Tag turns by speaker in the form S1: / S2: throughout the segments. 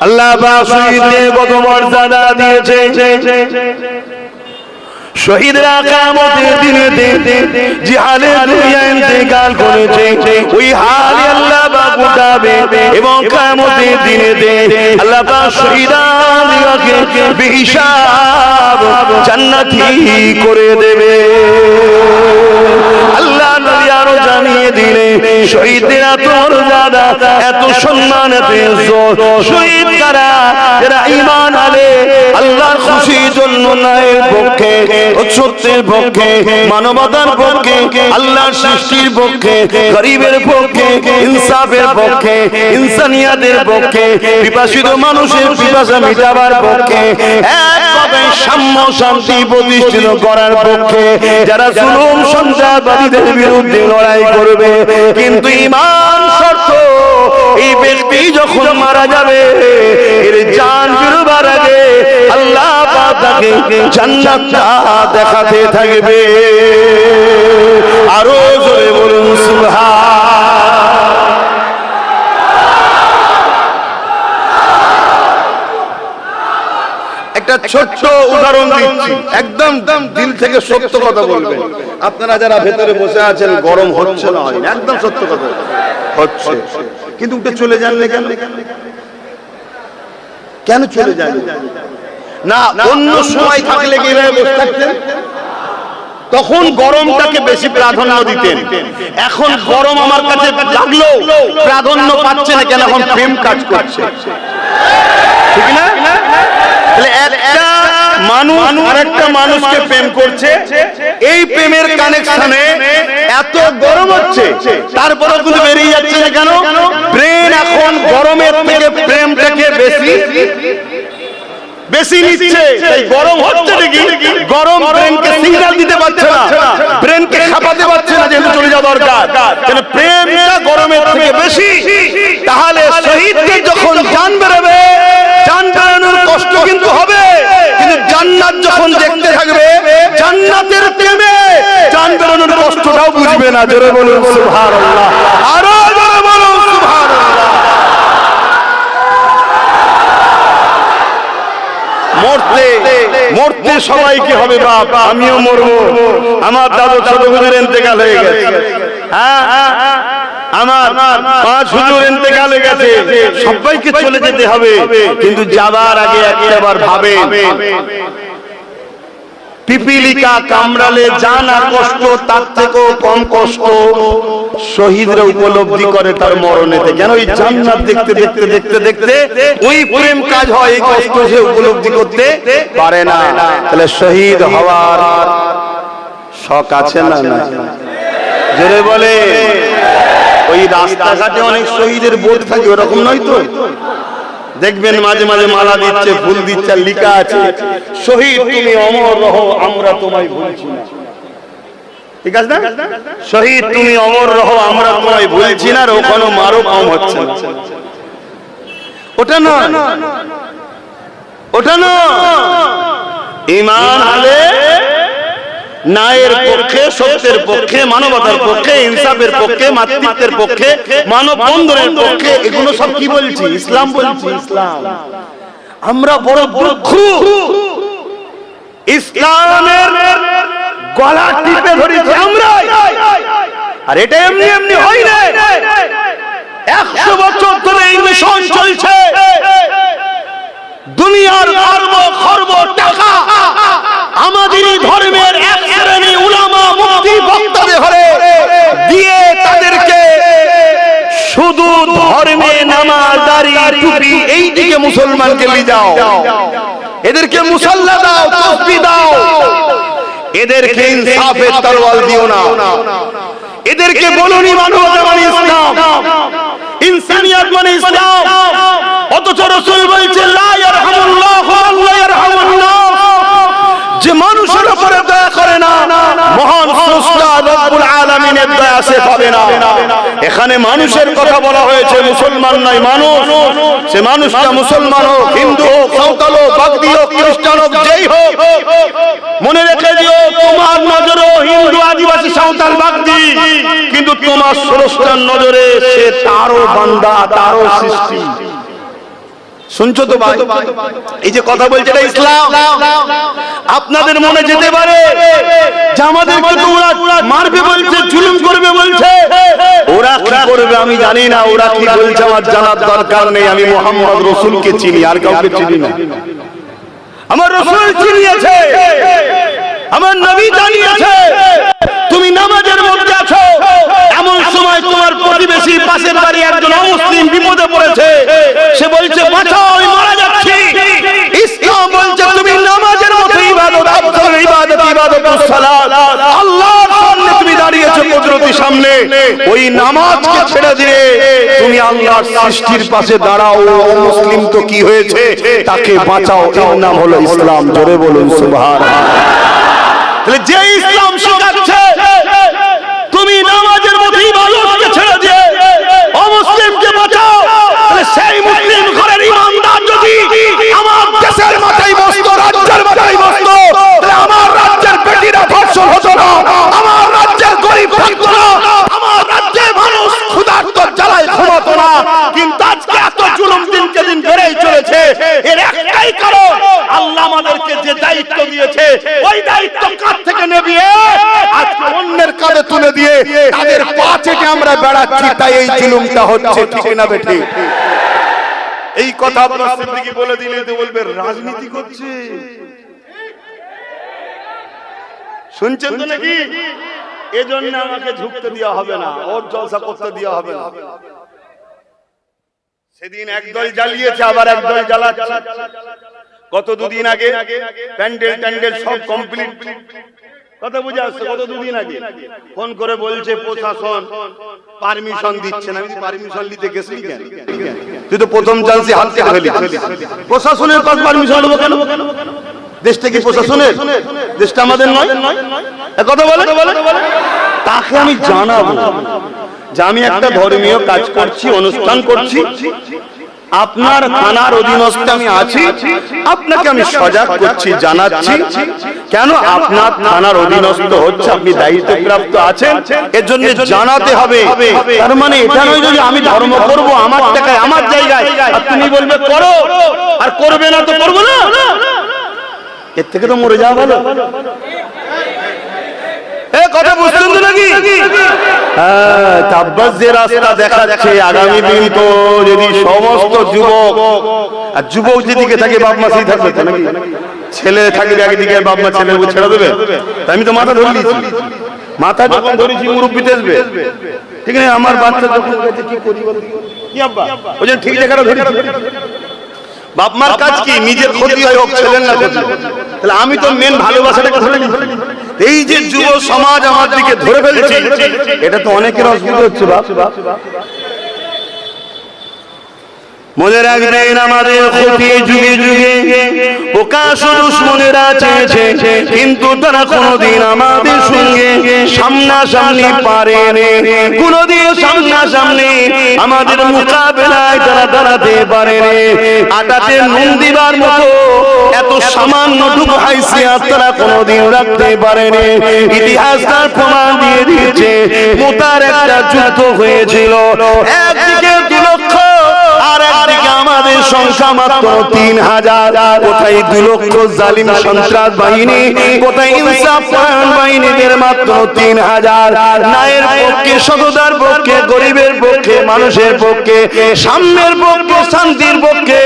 S1: আল্লাহ পাক শহীদদের কত মর্যাদা দিয়েছে। শহীদরা কিয়ামতের দিনে জিহাদে দুনিয়ায় ইন্তেকাল করেছে, ওই হালে আল্লাহ পাক উঠাবে এবং কিয়ামতের দিনে আল্লাহ পাক শহীদদেরকে বেহিসাব জান্নাতি করে দেবে। আল্লাহ নবী আরো জানিয়ে দিলেন শহীদদের এত মর্যাদা, এত সম্মান, এত ইজ্জত। শহীদ কারা? যারা ঈমান আনে, আল্লাহর খুশির জন্য ন্যায়ের পক্ষে, সত্যের পক্ষে, মানবতার পক্ষে, আল্লাহর সৃষ্টির পক্ষে, গরিবের পক্ষে, ইনসাফের পক্ষে, ইনসানিয়াতের পক্ষে, পিপাসিত মানুষের পিপাসা মিটাবার পক্ষে, এক কথায় সাম্য শান্তি প্রতিষ্ঠিত করার পক্ষে, যারা জুলুম সন্ত্রাসবাদীদের বিরুদ্ধে লড়াই করবে। কিন্তু ঈমান শর্ত, এই ব্যক্তি যখন মারা যাবে, এর জান ফিরবার আগে আল্লাহ পাক তাকে জান্নাতটা দেখাতে থাকবে। আরো জোরে বলুন সুবহান। একটা ছোট্ট উদাহরণ দিচ্ছি, একদম দিল থেকে সত্য কথা বলবেন। আপনারা যারা ভেতরে বসে আছেন, গরম হচ্ছে না? একদম সত্য কথা হচ্ছে, কিন্তু উঠে চলে যান কেন? কেন চলে যান না? অন্য সময় থাকলে কি বসে থাকতেন? তখন গরমটাকে বেশি প্রাধান্য দিতেন। এখন গরম আমার কাছে লাগলো প্রাধান্য পাচ্ছে না, কেন? এখন প্রেম কাজ করছে, ঠিক না? একটা মানুষ আরেকটা মানুষকে প্রেম করছে, এই প্রেমের কানেকশনে এত গরম হচ্ছে, তারপরে কিন্তু বেরিয়ে যাচ্ছে না কেন? ব্রেন এখন গরমের থেকে প্রেমটাকে বেশি নিচ্ছে, তাই গরম হচ্ছে। নাকি গরম ব্রেনকে সিগন্যাল দিতে পারছে না, ব্রেনকে খাপাতে পারছে না, যেহেতু চলে যাওয়া দরকার, কেন প্রেমটা গরমের থেকে বেশি। তাহলে শহীদদের যখন জান বেরোবে, জান বেরোনোর কষ্ট কিন্তু হবে, কিন্তু জান্নাত যখন দেখতে থাকবে, জান্নাতের প্রেমে জান বেরোনোর কষ্টটাও বুঝবে না। জোরে বলুন সুবহানাল্লাহ, আরো জোরে বলুন সুবহানাল্লাহ। মরতে সবাই কি হবে বাপ, আমিও মরবো। আমার দাদু ছোট হুজুর ইন্তেকাল হয়ে গেছে, হ্যাঁ, আমার 5 হুজুর ইন্তেকাল হয়ে গেছে, সবাইকে চলে যেতে হবে। কিন্তু যাবার আগে একবার ভাবে, পিপিলিকা কামড়ালে জানা কষ্ট, তার থেকেও কম কষ্ট শহীদরা উপলব্ধি করে তার মরণেতে। কেন? ওই জান্নাত দেখতে দেখতে দেখতে দেখতে ওই প্রেম কাজ হয়, এই কষ্ট সে উপলব্ধি করতে পারে না। তাহলে শহীদ হওয়ার শখ আছে না? না, জোরে বলে। ওই রাস্তাঘাটে অনেক শহীদের বোর্ড থাকে, ওরকম নয় তো? দেখবেন মাঝে মাঝে মালা দিচ্ছে, ফুল দিচ্ছে, লেখা আছে শহীদ তুমি অমর রহো, আমরা তোমায় ভুলছি না। ঠিক আছে না? শহীদ তুমি অমর রহো, আমরা তোমায় ভুলছি না। ওখানে মারো কম হচ্ছে না। ওটা না, ওটা না। ঈমান আলে ন্যায়ের পক্ষে, সত্যের পক্ষে, মানবতার পক্ষে, ইনসাফের পক্ষে, মাতৃত্বের পক্ষে, মানব বন্ধনের পক্ষে, এগুলো সব কি বলছি? ইসলাম বলছি। ইসলাম আমরা বড় দুঃখ, ইসলামের গলা টিপে ধরেছি আমরা। আর এটা এমনি এমনি হয় না, 100 বছর ধরে এই মিশন চলছে। দুনিয়ার অর্ব খর্ব টাকা আমাদেরই ধর্মের এক শ্রেণী উলামা, মুফতি, বক্তাদের ঘরে দিয়ে তাদেরকে শুধু ধর্মে নামাজ, দাড়ি, টুপি এই দিকে মুসলমানকে নিয়ে যাও, এদেরকে মুসাল্লা দাও, তাসবিহ দাও, এদেরকে ইনসাফের তরোয়াল দিও না, এদেরকে বলুনি মানবতা মানে ইসলাম, ইনসানিয়াত মানে ইসলাম। অথচ রাসূল বলছেন লা ইয়ারহামুল্লাহু আল্লাহ ইয়ারহামুন নাস, যে মানুষের উপরে দয়া করে না, মহান স্রষ্টা রব্বুল আলামিনের দয়া সে পাবে না। এখানে মানুষের কথা বলা হয়েছে, মুসলমান নয়, মানুষ। সে মানুষটা মুসলমান হোক, হিন্দু হোক, সাঁওতাল হোক, বাগদি হোক, খ্রিস্টান হোক, যেই হোক, মনে রেখে দিও তোমার নজরে হিন্দু, আদিবাসী, সাঁওতাল, বাগদি, কিন্তু তোমার স্রষ্টার নজরে সে তারও বান্দা, তারও সৃষ্টি। শুনছো তো ভাই, এই যে কথা বলছে এটা ইসলাম। আপনাদের মনে যেতে পারে যে আমাদেরকে তো ওরা মারবে বলছে, জুলুম করবে বলছে। ওরা কি করবে আমি জানি না, ওরা কি বলছে আমার জানার দরকার নেই। আমি মুহাম্মদ রাসূলকে চিনি, আর কাউকে চিনি না। আমার রাসূল চিনিয়েছে, আমার নবী জানিয়েছে তুমি নামাজের মধ্যে আছো, এমন সময় তোমার প্রতিবেশী পাশের বাড়ি একজন অমুসলিম বিপদে পড়েছে, সে বলছে বাঁচাও আমি মারা যাচ্ছি। ইসলাম বলছে তুমি নামাজের মতো ইবাদত, আফদল ইবাদত ইবাদতুস সালাত, আল্লাহর সামনে তুমি দাঁড়িয়েছো কুদরতের সামনে, ওই নামাজকে ছেড়ে দিয়ে তুমি আল্লাহর সৃষ্টির পাশে দাঁড়াও। মুসলিম তো কি হয়েছে, তাকে বাঁচাও, এর নাম হলো ইসলাম। জোরে বলুন সুবহানাল্লাহ। তাহলে যে ইসলাম শেখাচ্ছে তুমি নামাজের মধ্যে ইবাদতকে ছেড়ে দিয়ে অমুসলিমকে বাঁচাও, তাহলে সেই মুসলিম ঘরের ইমানদার যদি আমার দেশের মাথায় বসতো, রাজ্যের মাথায় বসতো, তাহলে আমার রাজ্যের বেটিরা ধর্ষণ হতো না, আমার রাজ্যের গরিব থাকতো না, আমার রাজ্যের মানুষ ক্ষুধার্ত জ্বালায় ঘুমাতো না। কিন্তু আজকে এত জুলুম দিনকে দিন বেড়েই চলেছে। এর একটাই কারণ, আল্লাহ আমাদেরকে যে দায়িত্ব দিয়েছে ওই দায়িত্ব কাঁধ থেকে নেবে আজকে অন্যের কাঁধে তুলে দিয়ে তাদের পা চেটে আমরা বেড়াচ্ছি, তাই এই জুলুমটা হচ্ছে। ঠিক না বেটি? এই কথা আপনার সিদ্দিকী বলে দিলে তো বলবে রাজনীতি করছে। শুনছেন তো নাকি? এজন্য আমাকে ঝুঁকতে দেওয়া হবে না, ওর জলসা করতে দেওয়া হবে না। সেদিন একদল জ্বালিয়েছে, আবার একদল জ্বালাচ্ছে। কত দুদিন আগে প্যান্ডেল ট্যান্ডেল সব কমপ্লিট, কথা বুঝে আসছে। কত দুদিন আগে ফোন করে বলছে প্রশাসন পারমিশন দিচ্ছে না। আমি পারমিশন নিতে গেছিলি কেন? তুই তো প্রথম চান্সে হাত থেকে ফেলি। প্রশাসনের কাছে পারমিশন নেবো কেন? দেশটা কি প্রশাসনের? দেশটা আমাদের নয়? কথা বলে তাকে আমি জানাবো যে আমি একটা ধর্মীয় কাজ করছি, অনুষ্ঠান করছি, আপনার থানার অধীনস্থ আমি আছি, আপনাকে আমি সজাগ করছি, জানাচ্ছি। কেন আপনার থানার অধীনস্থ হচ্ছে, আপনি দায়িত্বপ্রাপ্ত আছেন, এর জন্য জানাতে হবে। তার মানে এটা নয় যে আমি ধর্ম করব আমার টাকায় আমার জায়গায়, আর তুমি বলবে করো, আর করবে না তো করবো না। এর থেকে তো মরে যাওয়া ভালো। কথা বুঝছেন তো নাকি? তাব্বাস যে রাস্তা দেখাচ্ছে আগামী দিন, তো যদি সমস্ত যুবক, আর যুবক যেদিকে থাকে বাপ মা সেই থাকবে তো নাকি? ছেলে থাকবে একদিকে, বাপ মা ছেলে ছেড়ে দেবে। আমি তো মাথা ধরে নিয়েছি, মাথা যখন ধরেছি মুরব্বি আসবে, ঠিক না? আমার বাচ্চা যখন কি করি কি আব্বা, ওই জন্য ঠিক জায়গাটা ধরে। বাপ মার কাজ কি? নিজের ক্ষতি হয় হোক, ছেলের না ক্ষতি। তাহলে আমি তো মেন ভালোবাসাটাকে ধরে নিই। এই যে যুব সমাজ আমার দিকে ধরে ফেলেছে, এটা তো অনেকের অসুবিধা হচ্ছে। বাপ মনে রাখবেন আমাদের ক্ষতি যুগে যুগে প্রকাশ দুশমনেরা চেয়েছে, কিন্তু তারা কোনোদিন আমাদের সঙ্গে সামনাসামনি পারেনি, কোনোদিন সামনাসামনি আমাদের মোকাবেলায় তারা দাঁড়াতে পারেনি। আটাতে নুন দিবার মতো এত সামান্যটুকু হাইসিয়াত তারা কোনোদিন রাখতে পারেনি। ইতিহাস তার প্রমাণ দিয়ে দিয়েছে। মুতার একটা যুদ্ধ হয়েছিল, একদিকে 2 লক্ষ, আর একদিকে আমাদের সংখ্যা মাত্র 3000। কোথায় 2 লক্ষ জালিম সন্ত্রাস বাহিনী, কোথায় ইনসাফ পরায়ণ বাহিনীদের মাত্র 3000। ন্যায়ের পক্ষে, সততার পক্ষে, গরিবের পক্ষে, মানুষের পক্ষে, সাম্যের পক্ষে, শান্তির পক্ষে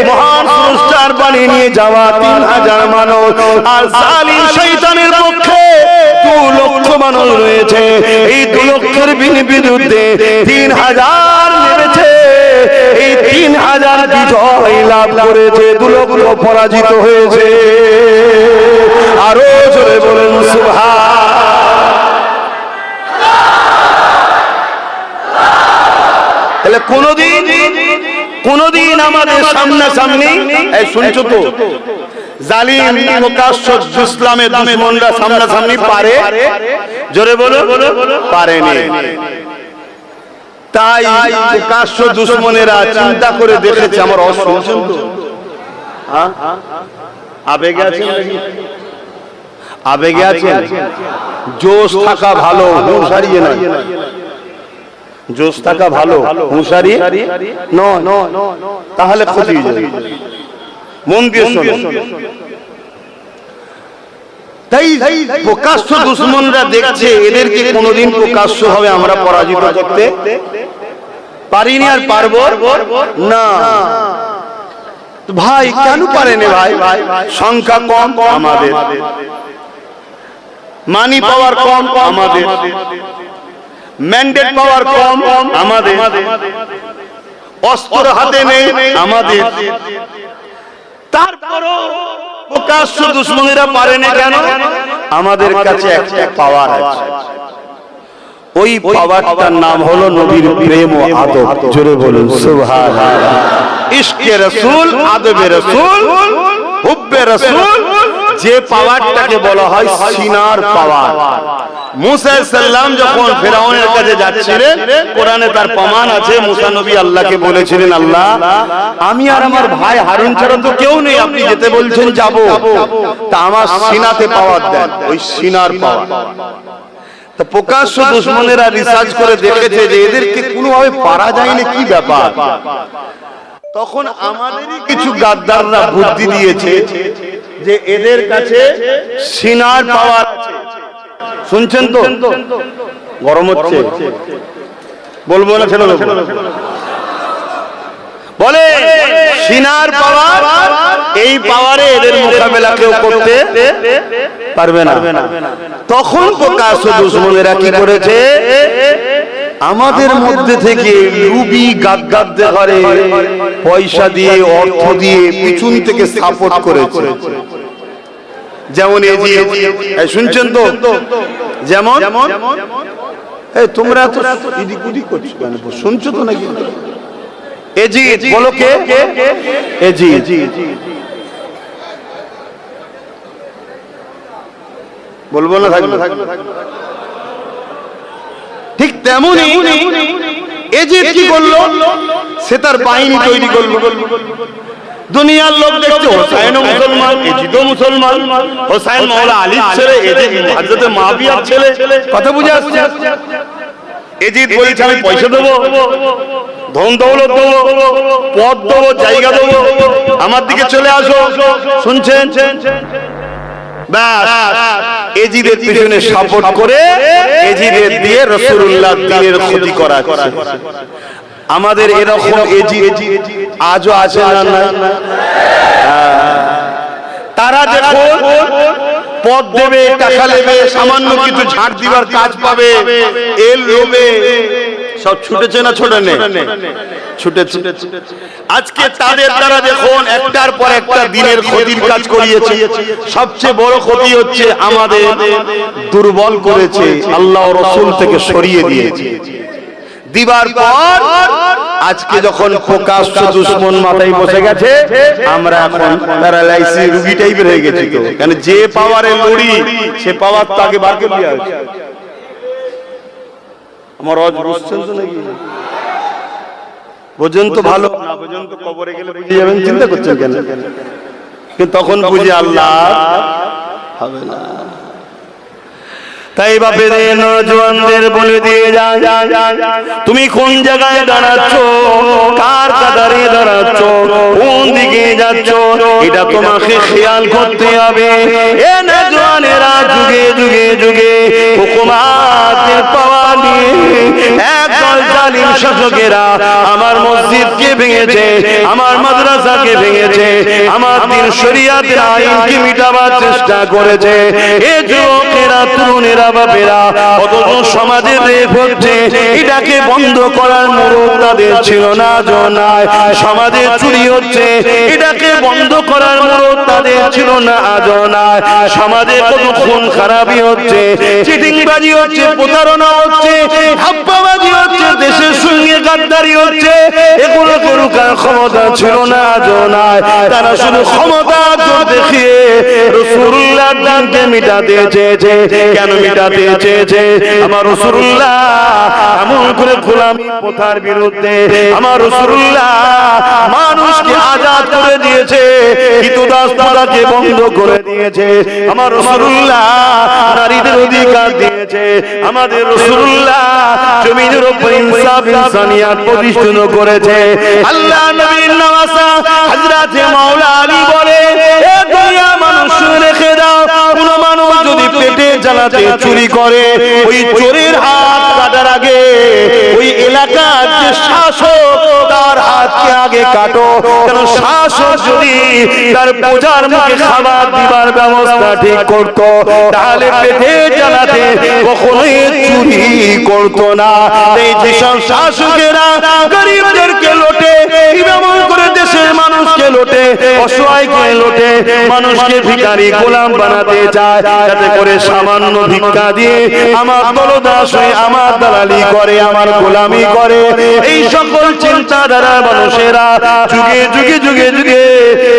S1: মহান স্রষ্টার বাণী নিয়ে যাওয়া 3000 মানুষ। আর জালিম শয়তানের পক্ষে 2 লক্ষ মানুষ রয়েছে। এই 2 লক্ষের বিরুদ্ধে 3000 নেমেছে। এই 3000 বিজয় লাভ করেছে, 2 লক্ষ পরাজিত হয়েছে। আরো জোরে বলেন সুবহানাল্লাহ। তাহলে কোনদিন আমাদের সামনাসামনি, শুনছো তো, জালিম প্রকাশ্য ইসলামের দুশমনরা সামনাসামনি পারে? জোরে বলো, পারেনি। তাই প্রকাশ্য দুশমনেরা চিন্তা করে দেখেছে আমার অশুনছেন তো, আবেগে আছেন, আবেগে আছেন। জোশ থাকা ভালো, হুঁশ হারিয়ে না। জোশ থাকা ভালো, হুঁশিয়ারি নয়, তাহলে ক্ষতি হয়ে যাবে। মন দিয়ে শোনো। তাই প্রকাশ্য দুশমনরা দেখছে এদেরকে কোনোদিন প্রকাশ্য হবে আমরা পরাজিত করতে পারিনি আর পারবো না। ভাই কেন পারেনি ভাই? সংখ্যা কম আমাদের, মানি পাওয়ার কম আমাদের, ম্যান্ডেট পাওয়ার কম আমাদের, অস্ত্র হাতে নেই আমাদের, তারপরও প্রকাশ্য দুশমনেরা পারে না কেন? আমাদের কাছে একটা পাওয়ার আছে, ওই পাওয়ারটার নাম হলো নবীর প্রেম ও আদব। জোরে বলুন সুবহানাল্লাহ। ইশকে রাসূল, আদবে রাসূল, হুব্বে রাসূল, যে পাওয়ারটাকে বলা হয় সিনার পাওয়ার। মুসা আলাইহিস সালাম যখন ফেরাউনের কাছে যাচ্ছিলেন, কোরআনে তার প্রমাণ আছে, মুসা নবী আল্লাহকে বলেছিলেন, আল্লাহ আমি আর আমার ভাই হারুন ছাড়া তো কেউ নেই, আপনি যেতে বলছেন যাব, তা আমার সিনাতে পাওয়ার দেন, ওই সিনার পাওয়ার। তা প্রকাশ্য দুশমনেরা রিসার্চ করে দেখেছে যে এদেরকে কোনোভাবে পারা যায়নি, কি ব্যাপার। তখন আমাদেরই কিছু গাদ্দাররা বুদ্ধি দিয়েছে যে এদের কাছে সিনার পাওয়ার আছে। শুনছেন তো? গরম হচ্ছে, বলবো না ছেলে বলে সিনার পাওয়ার, এই পাওয়ারে এদের মোকাবেলা কেউ করতে পারবে না। তখন প্রকাশ্য দুশমনেরা কি করেছে? আমাদের মধ্যে থেকে লুবি গাদ্দারদের ঘরে পয়সা দিয়ে, অর্থ দিয়ে পিছন থেকে সাপোর্ট করেছে। যেমন শুনছেন তো, যেমন তোমরা তো এদিক ওদিক করছো, শুনছো তো নাকি? এজিদ বলো, কে? এজিদ। বলবো না, থাকবে। ঠিক তেমনই এজিদ কি করলো? সে তার বাহিনী তৈরি করলো। দুনিয়ার লোক দেখছে হোসাইনও মুসলমান, এজিদও মুসলমান, হোসাইন মাওলা আলীর ছেলে, এজিদ হযরত মুআবিয়ার ছেলে। কথা বুঝে আসছে? এজিদ বলছে আমি পয়সা দেবো, ধন দৌলত দেবো, পদ দেবো, জায়গা দেবো, আমার দিকে চলে আসো। শুনছেন? ব্যাস এজিদের পিছনে সাপোর্ট করে এজিদের দিয়ে রাসূলুল্লাহ দ্বীনের ক্ষতি করা। আমাদের এরকম এজিদ আজও আছে না? তারা যখন পদ দেবে, টাকা নেবে, সামান্য কিছু ছাড় দিবার কাজ পাবে, এর লোভে সব ছুটেছে না ছোটে নেই? ছুটেছে। আজকে তাদের দ্বারা দেখুন একটার পর একটা দিনের ক্ষতির কাজ করিয়েছে। সবচেয়ে বড় ক্ষতি হচ্ছে আমাদের দুর্বল করেছে, আল্লাহ ও রাসূল থেকে সরিয়ে দিয়েছে। দিবার পর আজকে যখন প্রকাশ্য দুশমন মাথায় বসে গেছে, আমরা এখন প্যারালাইসিস রোগী টাইপের হয়ে গেছি। তো কারণ যে পাওয়ারে লড়ি সে পাওয়ার তো আগে বার করে দেওয়া হয়েছে। আমার রজ বুঝছেন তো নাকি? বোঝেন তো ভালো না, বোঝেন তো কবরে গেলে বুঝে যাবেন, চিন্তা করছেন কেন? কিন্তু তখন বুঝে আল্লাহ হবে না। তাই বাপেদের নওজোয়ানদের বলে দিয়ে যায়, তুমি কোন জায়গায় দাঁড়াচ্ছ, কার কাতারে দাঁড়াচ্ছ, কোন দিকে যাচ্ছ, এটা তোমাকে খেয়াল করতে হবে। এ নওজোয়ানেরা যুগে যুগে যুগে হুকুমাতের পাওয়া নিয়ে একদল জালিম শাসকেরা আমার মসজিদকে ভেঙেছে, আমার মাদ্রাসাকে ভেঙেছে, আমার দিন শরিয়াতের আইনকে মিটাবার চেষ্টা করেছে। এ যুবকেরা, তরুণেরা, বাপেরা, অথচ সমাজে রেপ হচ্ছে, এটাকে বন্ধ করার মুরুদ তাদের ছিল না। জনায় সমাজে চুরি হচ্ছে, এটাকে বন্ধ করার মুরুদ তাদের ছিল না। আজনায় সমাজে কত খুন খারাপি হচ্ছে, চিটিংবাজি হচ্ছে, প্রতারণা হচ্ছে, ধাপ্পাবাজি হচ্ছে, দেশের সঙ্গে গাদ্দারি হচ্ছে, এগুলোকে রোকার ক্ষমতা ছিল না। জনায় তারা শুধু ক্ষমতা দেখিয়ে রাসূলুল্লাহর দ্বীনকে মিটাতে চেয়েছে। কেন মিটাতে চেয়েছে? আমার রাসূলুল্লাহ এমন করে গোলামি প্রথার বিরুদ্ধে, আমার রাসূলুল্লাহ মানুষকে আজাদ করে দিয়েছে, কৃতদাস প্রথাকে বন্ধ করে দিয়েছে, আমার রাসূলুল্লাহ নারীদের অধিকার দিয়ে দিয়েছে। আমাদের রাসূলুল্লাহ জমিনের উপর ইনসাফ ইনসানিয়াত প্রতিষ্ঠিত করেছে। আল্লাহ নবীর নওয়াসা হযরত মাওলা আলী বলে, এ দুনিয়া মানুষ রেখে দাও, কোন মানুষ যদি পেটে জ্বালাতে চুরি করে ওই চোরের হাত কাটার আগে ওই এলাকার যে শাসক তার হাতকে আগে কাটো, কারণ শাসক যদি তার প্রজার মুখে খাবার দিবার ব্যবস্থা ঠিক করত তাহলে পেটে জ্বালাতে কখনোই চুরি করত না। এই যেসব শাসকেরা গরিবদেরকে লোটে, এমন করে দেশের মানুষকে লোটে, অসহায়কে লোটে, মানুষকে ভিখারি গোলাম বানাতে চায়, যাতে করে সামান্য ভিক্ষা দিয়ে আমার দলদাস হয়ে আমার দালালি করে, আমার গোলামি করে। এই সকল চিন্তাধারা মানুষেরা যুগে যুগে যুগে যুগে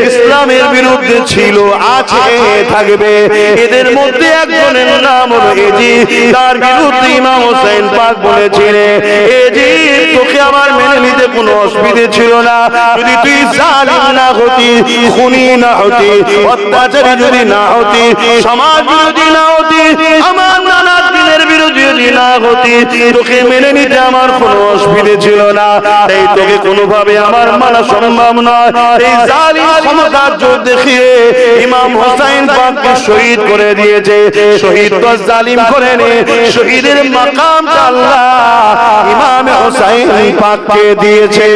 S1: ইসলামের বিরুদ্ধে ছিল, আছে, থাকবে। এদের মধ্যে একজনের নাম হলো এজিদ। তার বিরুদ্ধে ইমাম হোসেন পাক বলেছিলেন, এজিদ তোকে আমার মেনে নিতে কোনো অসুবিধা ছিল না, যদি তুই জালিম না হতি, খুনি না হতি, অত্যাচারী যদি না হতি, সমাজ বিরোধী না হতি, আমার নানা দিনের বিরোধী যদি না হতি, তোকে মেনে নিতে আমার কোনো অসুবিধা ছিল না। তাই তোকে কোনোভাবে আমার মানা সম্ভব নয়। এই জালিম ক্ষমতার জোর দেখিয়ে ইমাম হোসেন পাককে শহীদ করে দিয়েছে। শহীদ তো জালিম করেনি, শহীদের মাকাম আল্লাহ ইমাম হোসেন পাককে দিয়েছে।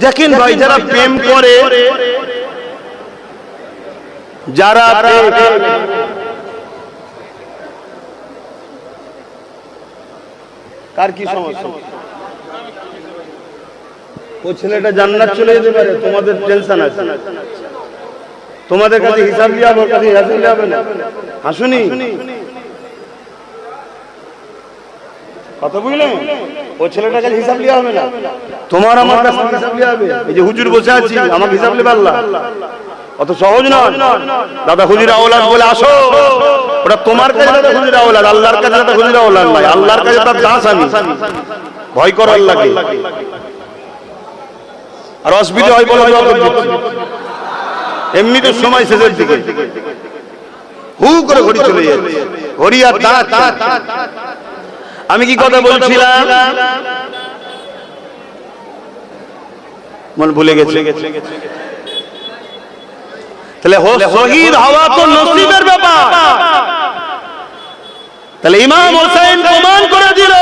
S1: দেখেন ভাই, যারা প্রেম করে, যারা কার কি সমস্যা, ও ছেলেটা জান্নাত চলে যেতে পারে, তোমাদের টেনশন আছে, তোমাদের কাছে হিসাব লিয়া, ওর কাছে হিসাব লিয়া হবে না। হাসুনি কথা বুঝলেন, ও ছেলেটার কাছে হিসাব লিয়া হবে না, তোমার আমার কাছে হিসাব লিয়া হবে। এই যে হুজুর বসে আছি, আমাকে হিসাব লিবে আল্লাহ, অত সহজ নয়। দাদা হুজুর আওলাদ বলে আসো, ওটা তোমার কাছে দাদা হুজুর আওলাদ, আল্লাহর কাছে দাদা হুজুর আওলাদ নয়। আল্লাহর কাছে তার দাস, আমি ভয় করো আল্লাহকে। আর অসুবিধা হয় বলে এমনি তো সময় শেষের দিকে হু করে ঘড়ি চলে যাচ্ছে, ঘড়ি আর দাঁত। আমি কি কথা বলছিলাম মন ভুলে গেছে। তাহলে শহীদ হওয়া তো নসিবের ব্যাপার। তাহলে ইমাম হোসেন প্রমাণ করে দিল,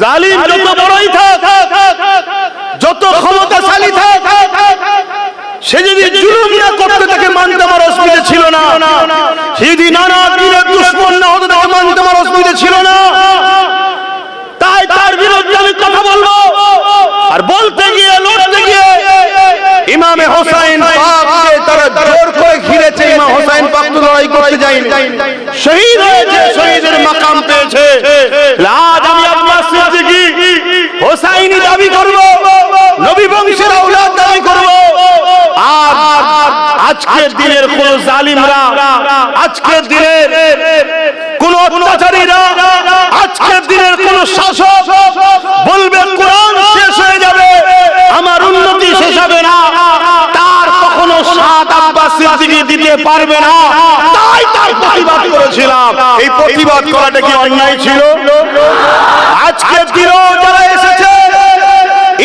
S1: জালিম যত বড়ই থাক, যত ক্ষমতাশালী থাক, সে যদি জুলুম না করতে তাকে মানতে আমার অসুবিধা ছিল না, সে যদি নানা দিনের দুশমন না হতো তাকে মানতে আমার অসুবিধা ছিল না। তাই তার বিরুদ্ধে আমি কথা বলবো, আর বলতে গিয়ে লড়তে গিয়ে ইমামে হোসেন পাককে তারা জোর করে ঘিরেছে। ইমাম হোসেন পাক তো লড়াই করতে যায়নি, শহীদ হয়েছে, শহীদের মাকাম পেয়েছে। আজ আমি আব্বাস সিদ্দিকী হোসাইনি দাবি করব, নবী বংশের আওলাদ দাবি করব। আর আজকের দিনের কোন জালিমরা, আজকের দিনের কোন অত্যাচারীরা, আজকের দিনের কোন শাসক বলবে কোরআন শেষ হয়ে যাবে, আমার উন্নতি শেষ হবে না, তার কখনো সাথ আব্বাস সিদ্দিকী দিতে পারবে না। তাই তাই প্রতিবাদ করেছিলাম। এই প্রতিবাদ করাটা কি অন্যায় ছিল? আজকের দিনও যারা এসেছে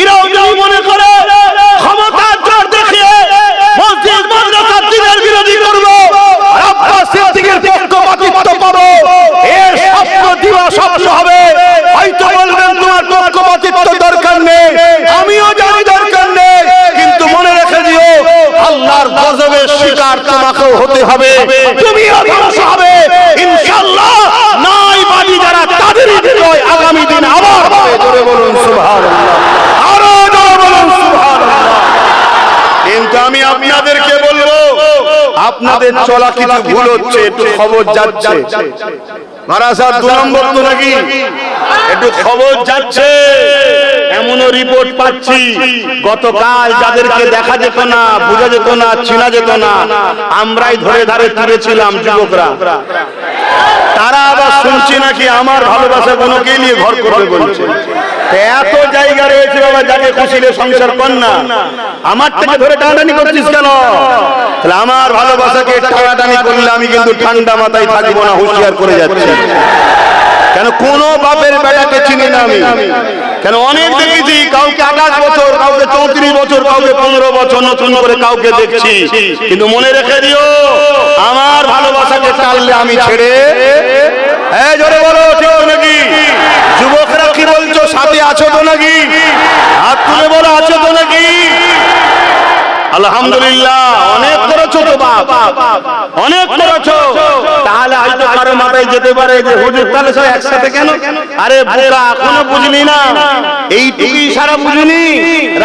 S1: এরাও যাও মনে করে ক্ষমতার জোর দেখিয়ে মসজিদ মাদ্রাসার দ্বীনের বিরোধী করবো, আর আব্বাস সিদ্দিকীর পক্ষপাতিত্ব পাবো, এর স্বপ্ন দিবা স্বপ্ন হবে। হয়তো বলবেন তোমার পক্ষপাতিত্ব দরকার নেই, আমিও জানি দরকার নেই, কিন্তু মনে রেখে দিও আল্লাহর গজবের শিকার তোমাকেও হতে হবে, তুমিও ধ্বংস হবে ইনশাআল্লাহ। নাই বাদী যারা তাদেরই বিজয় আগামী দিন আবার হবে। জোরে বলুন সুবহানাল্লাহ, আরো জোরে বলুন সুবহানাল্লাহ। কিন্তু আমি আপনাদেরকে বলবো, আপনাদের চলা কিছু ভুল হচ্ছে, একটু খবর যাচ্ছে। মারাসার 2 নম্বর তো নাকি একটু খবর যাচ্ছে, এমনও রিপোর্ট পাচ্ছি গতকাল যাদেরকে দেখা যেত না, বোঝা যেত না, চেনা যেত না, আমরাই ধরে ধারে তুলেছিলাম যুবকরা। তারা আবার শুনছি নাকি আমার ভালোবাসা কোনোকে নিয়ে ঘর করবে বলছে। এত জায়গা রয়েছে বাবা, যাকে খুশিলে সংসার কর না, আমার থেকে ধরে টানাটানি করছিস কেন? তাহলে আমার ভালোবাসাকে টানাটানি করলে আমি কিন্তু ঠান্ডা মাথায় থাকবো না, হুঁশিয়ার করে যাচ্ছি। কেন কোন বাপের বেটাকে চিনি না আমি, কেন অনেক দেখেছি, কাউকে 28 বছর, কাউকে 34 বছর, কাউকে 15 বছর, নতুন করে কাউকে দেখছি। কিন্তু মনে রেখে দিও, আমার ভালোবাসাকে টানলে আমি ছেড়ে, এই জোরে বলো ঠিক নাকি? যুবকরা কি বলছো, সাথে আছো তো নাকি? হাত তুলে বলো আছো তো নাকি? আলহামদুলিল্লাহ, অনেক করেছো তো বাপ, অনেক করেছো। তাহলে হয়তো কারো মাথায় যেতে পারে যে হুজুর তাহলে সব একসাথে কেন? আরে বোকা, এখনো বুঝলি না? এইটুকুই সারা বুঝিনি।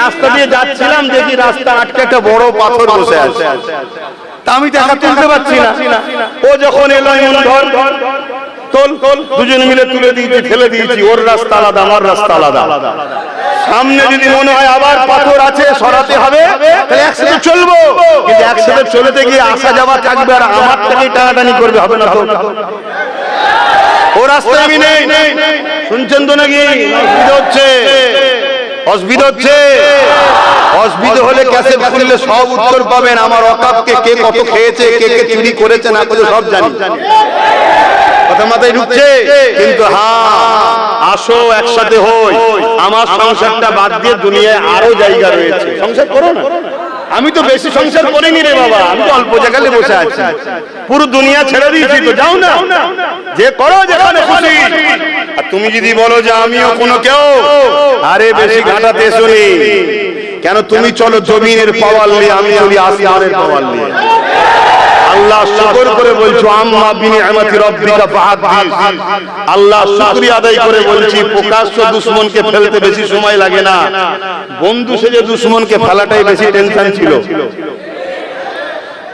S1: রাস্তা দিয়ে যাচ্ছিলাম, দেখি রাস্তা আটকে একটা বড় পাথর বসে আছে, তা আমি তো একা তুলতে পারছি না। ও যখন এলো এমন ধর তোল, দুজনে মিলে তুলে দিয়েছি, ফেলে দিয়েছি। ওর রাস্তা আলাদা, আমার রাস্তা আলাদা। সামনে যদি মনে হয় আবার পাথর আছে, সরাতে হবে, তাহলে একসাথে চলবো। কিন্তু একসাথে চলতে গিয়ে আসা যাওয়া থাকবে, আর আমার থেকে টানাটানি করবে, হবে না তো? ও রাস্তায় আমি নেই, শুনছেন তো নাকি? অসুবিধা হচ্ছে, অসুবিধা হচ্ছে। অসুবিধা হলে ক্যাসেট খুললে সব উত্তর পাবেন। আমার অকাপকে কে কত খেয়েছে, কে কে চুরি করেছে না করেছে সব জানি। কথা মাথায় ঢুকছে? কিন্তু হ্যাঁ, আসো একসাথে হই। আমার সংসারটা বাদ দিয়ে দুনিয়ায় আরো জায়গা রয়েছে, সংসার করো না। আমি তো বেশি সংসার করিনি রে বাবা, আমি তো অল্প জায়গায় বসে আছি। পুরো দুনিয়া ছেড়ে দিয়েছি তো, যাও না, যে করো যেখানে খুশি। আর তুমি যদি বলো যে আমিও কোনো কেউ, আরে বেশি ঘাটাতে শুনি কেন? তুমি চলো জমিনের পাওয়ার নিয়ে, আমি চলি আসমানের পাওয়ার নিয়ে। আল্লাহ শুকর করে বলছো, আম্মা বিনিআমাতি রাব্বিকা ফাহাদ্দিস। আল্লাহ শুকরিয়া আদায় করে বলছি, প্রকাশ্য দুশমনকে ফেলতে বেশি সময় লাগে না, বন্ধু সেজে দুশমনকে ফেলাটাই বেশি টেনশন ছিল।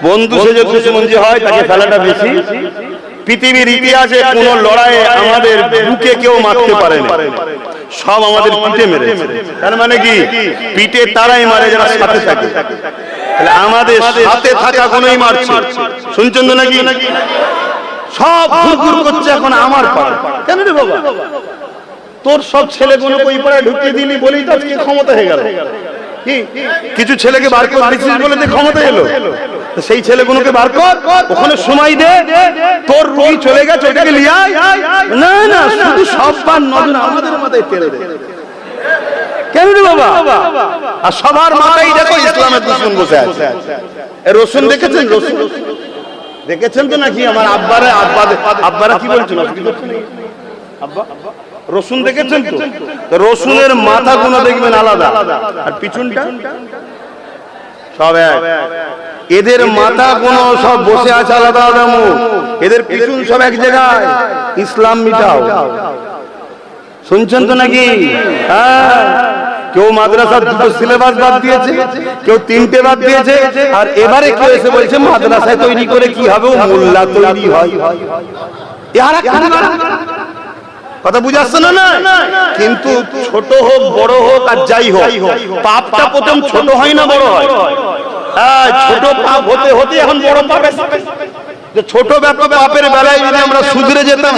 S1: বন্ধু সেজে দুশমন যে হয়, তাকে ফেলাটা বেশি। পৃথিবীর ইতিহাসে কোন লড়াইয়ে আমাদের বুকে কেউ মারতে পারে না, সব আমাদের পিঠে মেরেছে। তার মানে কি? পিঠে তারাই মারে যারা সাথে থাকে। আমাদের সাথে থাকা কোনই মারছে, শুনছেন তো নাকি? সব ঘুরঘুর করছে এখন আমার পাড়া। কেন রে বাবা? তোর সব ছেলেগুলো ওই পাড়ায় ঢুকিয়ে দিলি বলেই তো আজকে ক্ষমতা হয়ে গেল। কি কিছু ছেলেকে বার করে দিচ্ছিস বলে তো ক্ষমতা এলো। সেই ছেলেগুলোকে বার কর, ওখানে সময় দে, তোর রুই চলে গেছে ওটাকে লিয়ে আয়। না না, শুধু সব বার নজর আমাদের মাথায় টেনে দে। কেন রে বাবা? আর সবার মাথায় দেখো ইসলামের দুশমন বসে আছে। রসুন দেখেছেন? রসুন দেখেছেন তো নাকি? আমার আব্বারা কি বলছিল? আব্বা রসুন দেখেছেন তো? রসুনের মাথা গুলো দেখবেন আলাদা, আর পিছনটা সব এক। এদের মাথা গুলো সব বসে আছে আলাদা আলাদা মুখ, এদের পিছন সব এক জায়গায়। ইসলাম মিটাও, শুনছেন তো নাকি? হ্যাঁ, কেউ মাদ্রাসার 2টো সিলেবাস বাদ দিয়েছে, কেউ 3টে বাদ দিয়েছে, আর এবারে কেউ এসে বলছে মাদ্রাসায় তৈরি করে কি হবে, মোল্লা তৈরি হয়। কথা বুঝে আসছে না? কিন্তু ছোট হোক বড় হোক আর যাই হোক, পাপটা প্রথম ছোট হয় না বড় হয়? ছোট পাপ হতে হতে এখন বড় পাপ এসেছে। ছোট পাপের বেলায় যদি আমরা সুধরে যেতাম,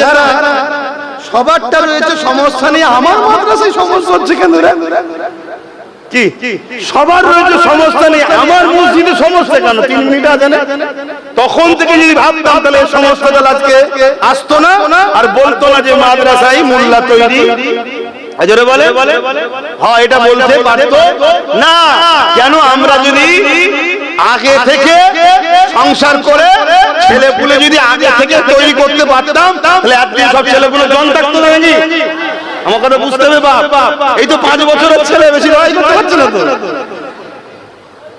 S1: সবারটা রয়েছে সমস্যা নেই, আমার মাদ্রাসায় সমস্যা হচ্ছে কেন? কি সবার রয়েছে সমস্যা নেই, আমার মসজিদে সমস্যা কেন? 3 মিনিট আছে না, তখন থেকে যদি ভাবতাম তাহলে এই সমস্যাটা আজকে আসতো না, আর বলতো না যে মাদ্রাসায় মোল্লা তৈরি। আজরে বলে হ্যাঁ, এটা বলতে পারতো না। কেন? আমরা যদি আগে থেকে সংসার করে ছেলেপুলে যদি আগে থেকে তৈরি করতে পারতাম, তাহলে একদিন সব ছেলেপুলে জন থাকতো না নাকি? আমার কথা বুঝতে হবে বাপ। এই তো 5 বছরের ছেলে, বেশি লড়াই করতে পারছে না তো।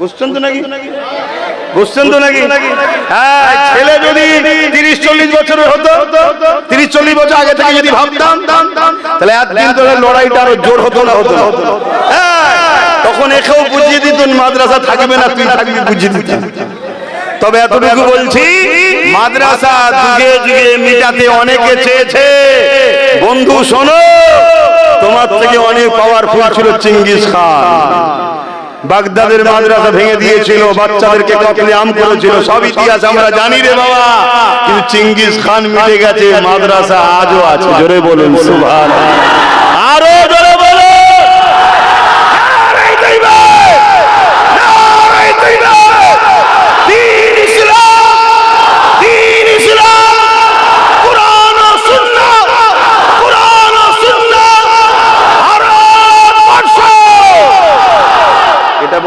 S1: বুঝছেন তো নাকি? বুঝছেন তো নাকি? হ্যাঁ, ছেলে যদি 30-40 বছরের হতো, 30-40 বছর আগে থেকে যদি ভাবতাম, তাহলে একদিন তো লড়াইটা আরো জোর হতো না, হতো না। তখন একেও বুঝিয়ে দিত মাদ্রাসা থাকবে না, তুই থাকবি, বুঝিয়ে দিত। তবে এতটুকু বলছি, মাদ্রাসা যুগে যুগে মিটাতে অনেকে চেয়েছে। বন্ধু শোনো, তোমার থেকে অনেক পাওয়ারফুল ছিল চেঙ্গিস খান। বাগদাদের মাদ্রাসা ভেঙে দিয়েছিল, বাচ্চাদেরকে কতলে আম করেছিল, সব ইতিহাস আমরা জানি রে বাবা। কিন্তু চেঙ্গিস খান মিটে গেছে, মাদ্রাসা আজও আছে। জোরে বলুন সুবহানাল্লাহ, আরো জোরে বলুন।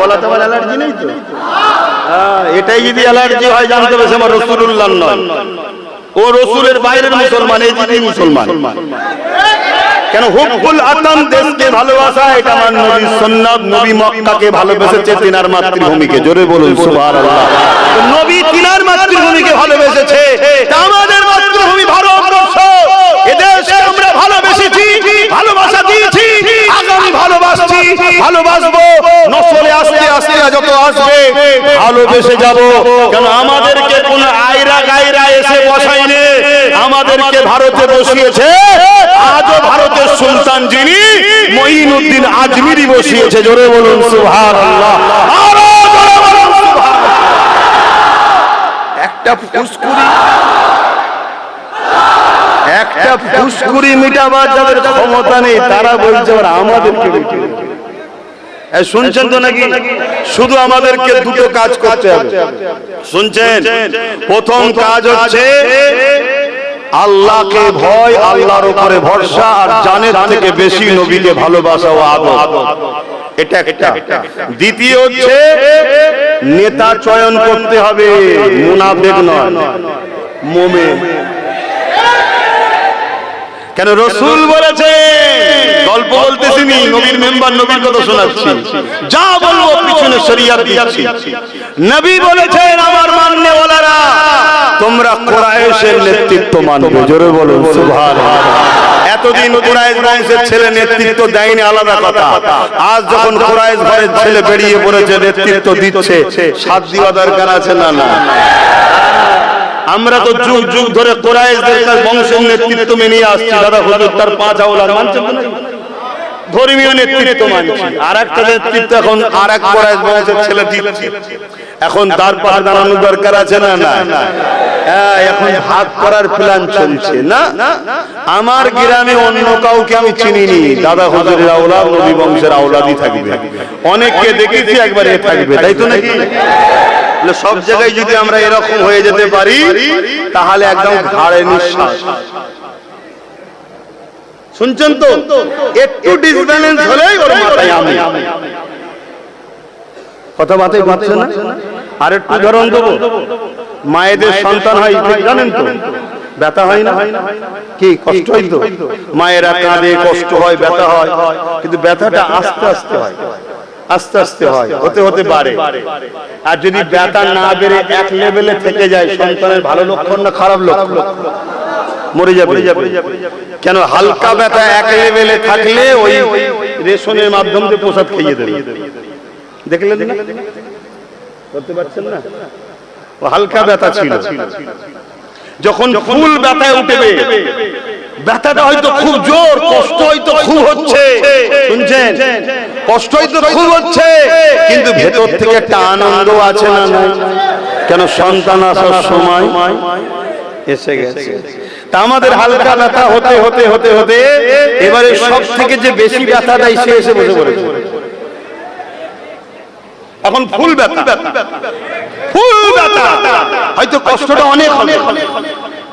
S1: বলা তোমার অ্যালার্জি নেই তো? এটাই যদি অ্যালার্জি হয় জানতে হবে আমার রাসূলুল্লাহ নয়, ও রাসূলের বাইরের মুসলমান, এই যদি মুসলমান। কেন হুব্বুল আতান, দেশকে ভালোবাসা, এটা আমার নবীর সুন্নাত। নবী মক্কাকে ভালোবেসেছে, তিনার মাতৃভূমিকে। জোরে বলুন সুবহানাল্লাহ। নবী তিনার মাতৃভূমিকে ভালোবেসেছে, আমাদের মাতৃভূমি ভারতবর্ষ, এদেশকে আমরা ভালোবেসেছি, ভালোবাসা দিয়েছি, আগামী ভালোবাসছি, ভালোবাসবো। নসলে আস্তে আস্তে যত আসবে ভালোবেসে যাব। কেন আমাদেরকে কোন আয়রা গায়রা এসে বসায়নি, আমাদেরকে ভারতে বসিয়েছে। আজও ভারতের সুলতান যিনি, মঈনুদ্দিন আজমিরি বসিয়েছে। জোরে বলুন সুবহানাল্লাহ, আরো জোরে বলুন সুবহানাল্লাহ। একটা ফুসকুড়ি মিটাবার যাদের ক্ষমতা নেই, তারা বলছে আমাদেরকে মিটিয়ে। শুনছেন তো নাকি? শুধু আমাদেরকে দুটো কাজ করতে হবে, শুনছেন? প্রথম কাজ হচ্ছে আল্লাহকে ভয়, আল্লাহর উপরে ভরসা, আর জানের থেকে বেশি নবীকে ভালোবাসা ও আদর, এটা একটা। দ্বিতীয় হচ্ছে নেতা চয়ন করতে হবে, মুনাফিক নয়, মুমিন। কেন রাসূল বলেছে, গল্প বলতেছি নি, নবীর মেম্বার, নবীর কথা শোনাচ্ছি, যা বলবো পিছনে শরীয়ত দিচ্ছি। নবী বলেছেন, আমার মাননেওয়ালারা তোমরা কুরাইশের নেতৃত্ব মানবে। জোরে বলুন সুবহানাল্লাহ। এতদিন কুরাইশ বংশের ছেলে নেতৃত্ব দেয়নি, আলাদা কথা। আজ যখন কুরাইশ ঘরের ছেলে বেরিয়ে পড়েছে, নেতৃত্ব দিচ্ছে, সাথ দেওয়া দরকার আছে না? না, আমরা তো যুগ যুগ ধরে কুরাইশদের বংশের নেতৃত্ব মেনে আসছি। দাদা হুজুর তার 5 আওলাদ মানছেন না? ধর্মীয় নেতৃত্ব মানছি, আর একটা নেতৃত্ব এখন আর এক কুরাইশ বংশের ছেলে দিচ্ছে। এখন তার পাশে দাঁড়ানোর দরকার আছে না? না, এখন ভাগ করার প্ল্যান চলছে। না, আমার গ্রামে অন্য কাউকে আমি চিনিনি, দাদা হুজুরের আওলাদ, নবী বংশের আওলাদই থাকবে। অনেককে দেখেছি একবার এ থাকবে, তাই তো নাকি? সব জায়গায় যদি আমরা এরকম হয়ে যেতে পারি, তাহলে একদম ঘাড়ে নিঃশ্বাস। শুনছেন তো? একটু ডিসব্যালেন্স হলেই ওর মাথায় আমি। কথা বাতাই পাচ্ছে না? আর একটু উদাহরণ দেবো। মায়েদের সন্তান হয়, জানেন তো? ব্যথা হয় না? কি কষ্ট হয় তো? মায়েরা কাঁদে, কষ্ট হয়, ব্যথা হয়, কিন্তু ব্যথাটা আস্তে আস্তে হয়, আস্তে আস্তে হয়, হতে হতে বাড়ে। আর যদি ব্যথা না বেড়ে এক লেভেলে থেকে যায়, সন্তানের ভালো লক্ষণ না খারাপ লক্ষণ? মরে যাবে। কেন হালকা ব্যথা এক লেভেলে থাকলে ওই রেশনের মাধ্যমে প্রসাদ খাইয়ে দেবে, দেখলেন না? করতে পারছেন না? ও হালকা ব্যথা ছিল, যখন ফুল ব্যথায় উঠবে, ব্যথাটা হয়তো খুব জোর, কষ্ট হয়তো খুব হচ্ছে, শুনছেন? কষ্ট হয়তো খুব হচ্ছে, কিন্তু ভেতর থেকে একটা আনন্দ আছে না? কেন সন্তান আসার সময় এসে গেছে। তা আমাদের হালকা ব্যথা হতে হতে হতে হতে এবারে সব থেকে যে বেশি ব্যথা দেয় সে এসে বসে পড়েছে। এখন ফুল ব্যথা, ফুল ব্যথা, হয়তো কষ্টটা অনেক হবে,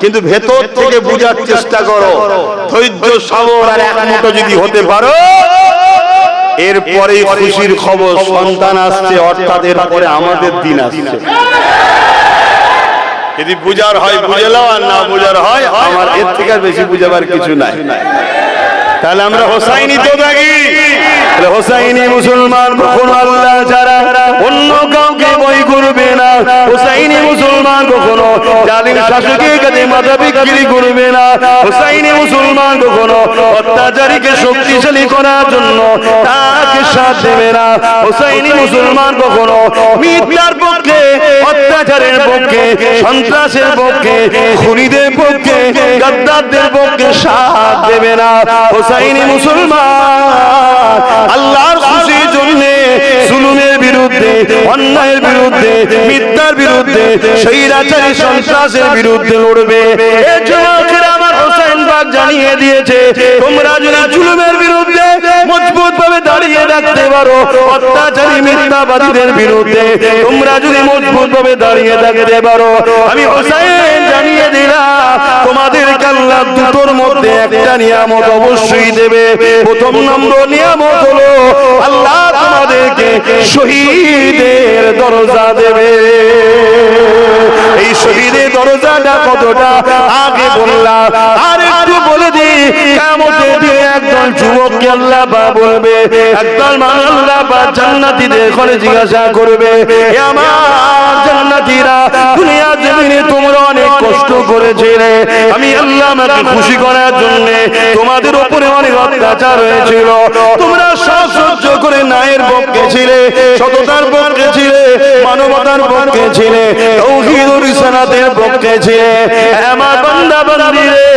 S1: কিন্তু ভেতর থেকে বোঝার চেষ্টা করো, ধৈর্য সবর আর একমত যদি হতে পারো, এরপরে খুশির খবর, সন্তান আসছে, অর্থাৎ এরপরে আমাদের দিন আসছে। যদি বুঝার হয় বুঝে নাও, আর না বুঝার হয় আমার এর থেকে বেশি বুঝাবার কিছু নাই। তাহলে আমরা হোসাইনি তো থাকি। হোসাইনি মুসলমান কখনো আল্লাহ ছাড়া অন্য কাউকে বই করবে না। হোসাইনি মুসলমান কখনো জালিম শাসকের কাছে মাথা বিক্রি করবে না। হোসাইনি মুসলমান কখনো অত্যাচারীকে শক্তিশালী করার জন্য তাকে সাথ দেবে না। হোসাইনি মুসলমান কখনো মিথ্যার পক্ষে, অত্যাচারের পক্ষে, সন্ত্রাসের পক্ষে, খুনিদের পক্ষে, গাদ্দারদের পক্ষে সাথ দেবে না। হোসাইনি মুসলমান আল্লাহর খুশির জন্য জুলুমের অন্যায়ের বিরুদ্ধে, মিথ্যার বিরুদ্ধে, স্বৈরাচারী সন্ত্রাসের বিরুদ্ধে লড়বে। এই যুবকেরা আমার হোসেন বাগ জানিয়ে দিয়েছে, তোমরা যদি জুলুমের বিরুদ্ধে মজবুত ভাবে দাঁড়িয়ে রাখতে পারো, অত্যাচারী মিথ্যাবাদীদের বিরুদ্ধে তোমরা যদি মজবুত ভাবে দাঁড়িয়ে থাকতে পারো, আমি হোসেন জানিয়ে দিলাম তোমাদেরকে আল্লাহ দুটোর মধ্যে একটা নিয়ামত অবশ্যই দেবে। প্রথম নম্বর নিয়ামত হলো আল্লাহ তোমাদেরকে শহীদের দরজা দেবে। এই শহীদের দরজাটা কতটা আগে বললাম, আর একটু বলে দিই, কিয়ামতের দিনে একদল যুবককে আল্লাহ পাক বলবে, একদল মানুষ আল্লাহ পাক জান্নাতীদের ঘরে জিজ্ঞাসা করবে, হে আমার জান্নাতীরা, দুনিয়ার জমিনে তোমরা অনেক কষ্ট করেছিলে, আমি আল্লাহ আমাকে খুশি করার জন্য তোমাদের উপরে অনেক অত্যাচার হয়েছিল, তোমরা সব সহ্য করে ন্যায়ের পক্ষে ছিলে, সততার পক্ষে ছিলে, মানবতার পক্ষে ছিলে, তাওহীদ ও রিসালাতের পক্ষে ছিলে। আমার বান্দা বান্দীরে,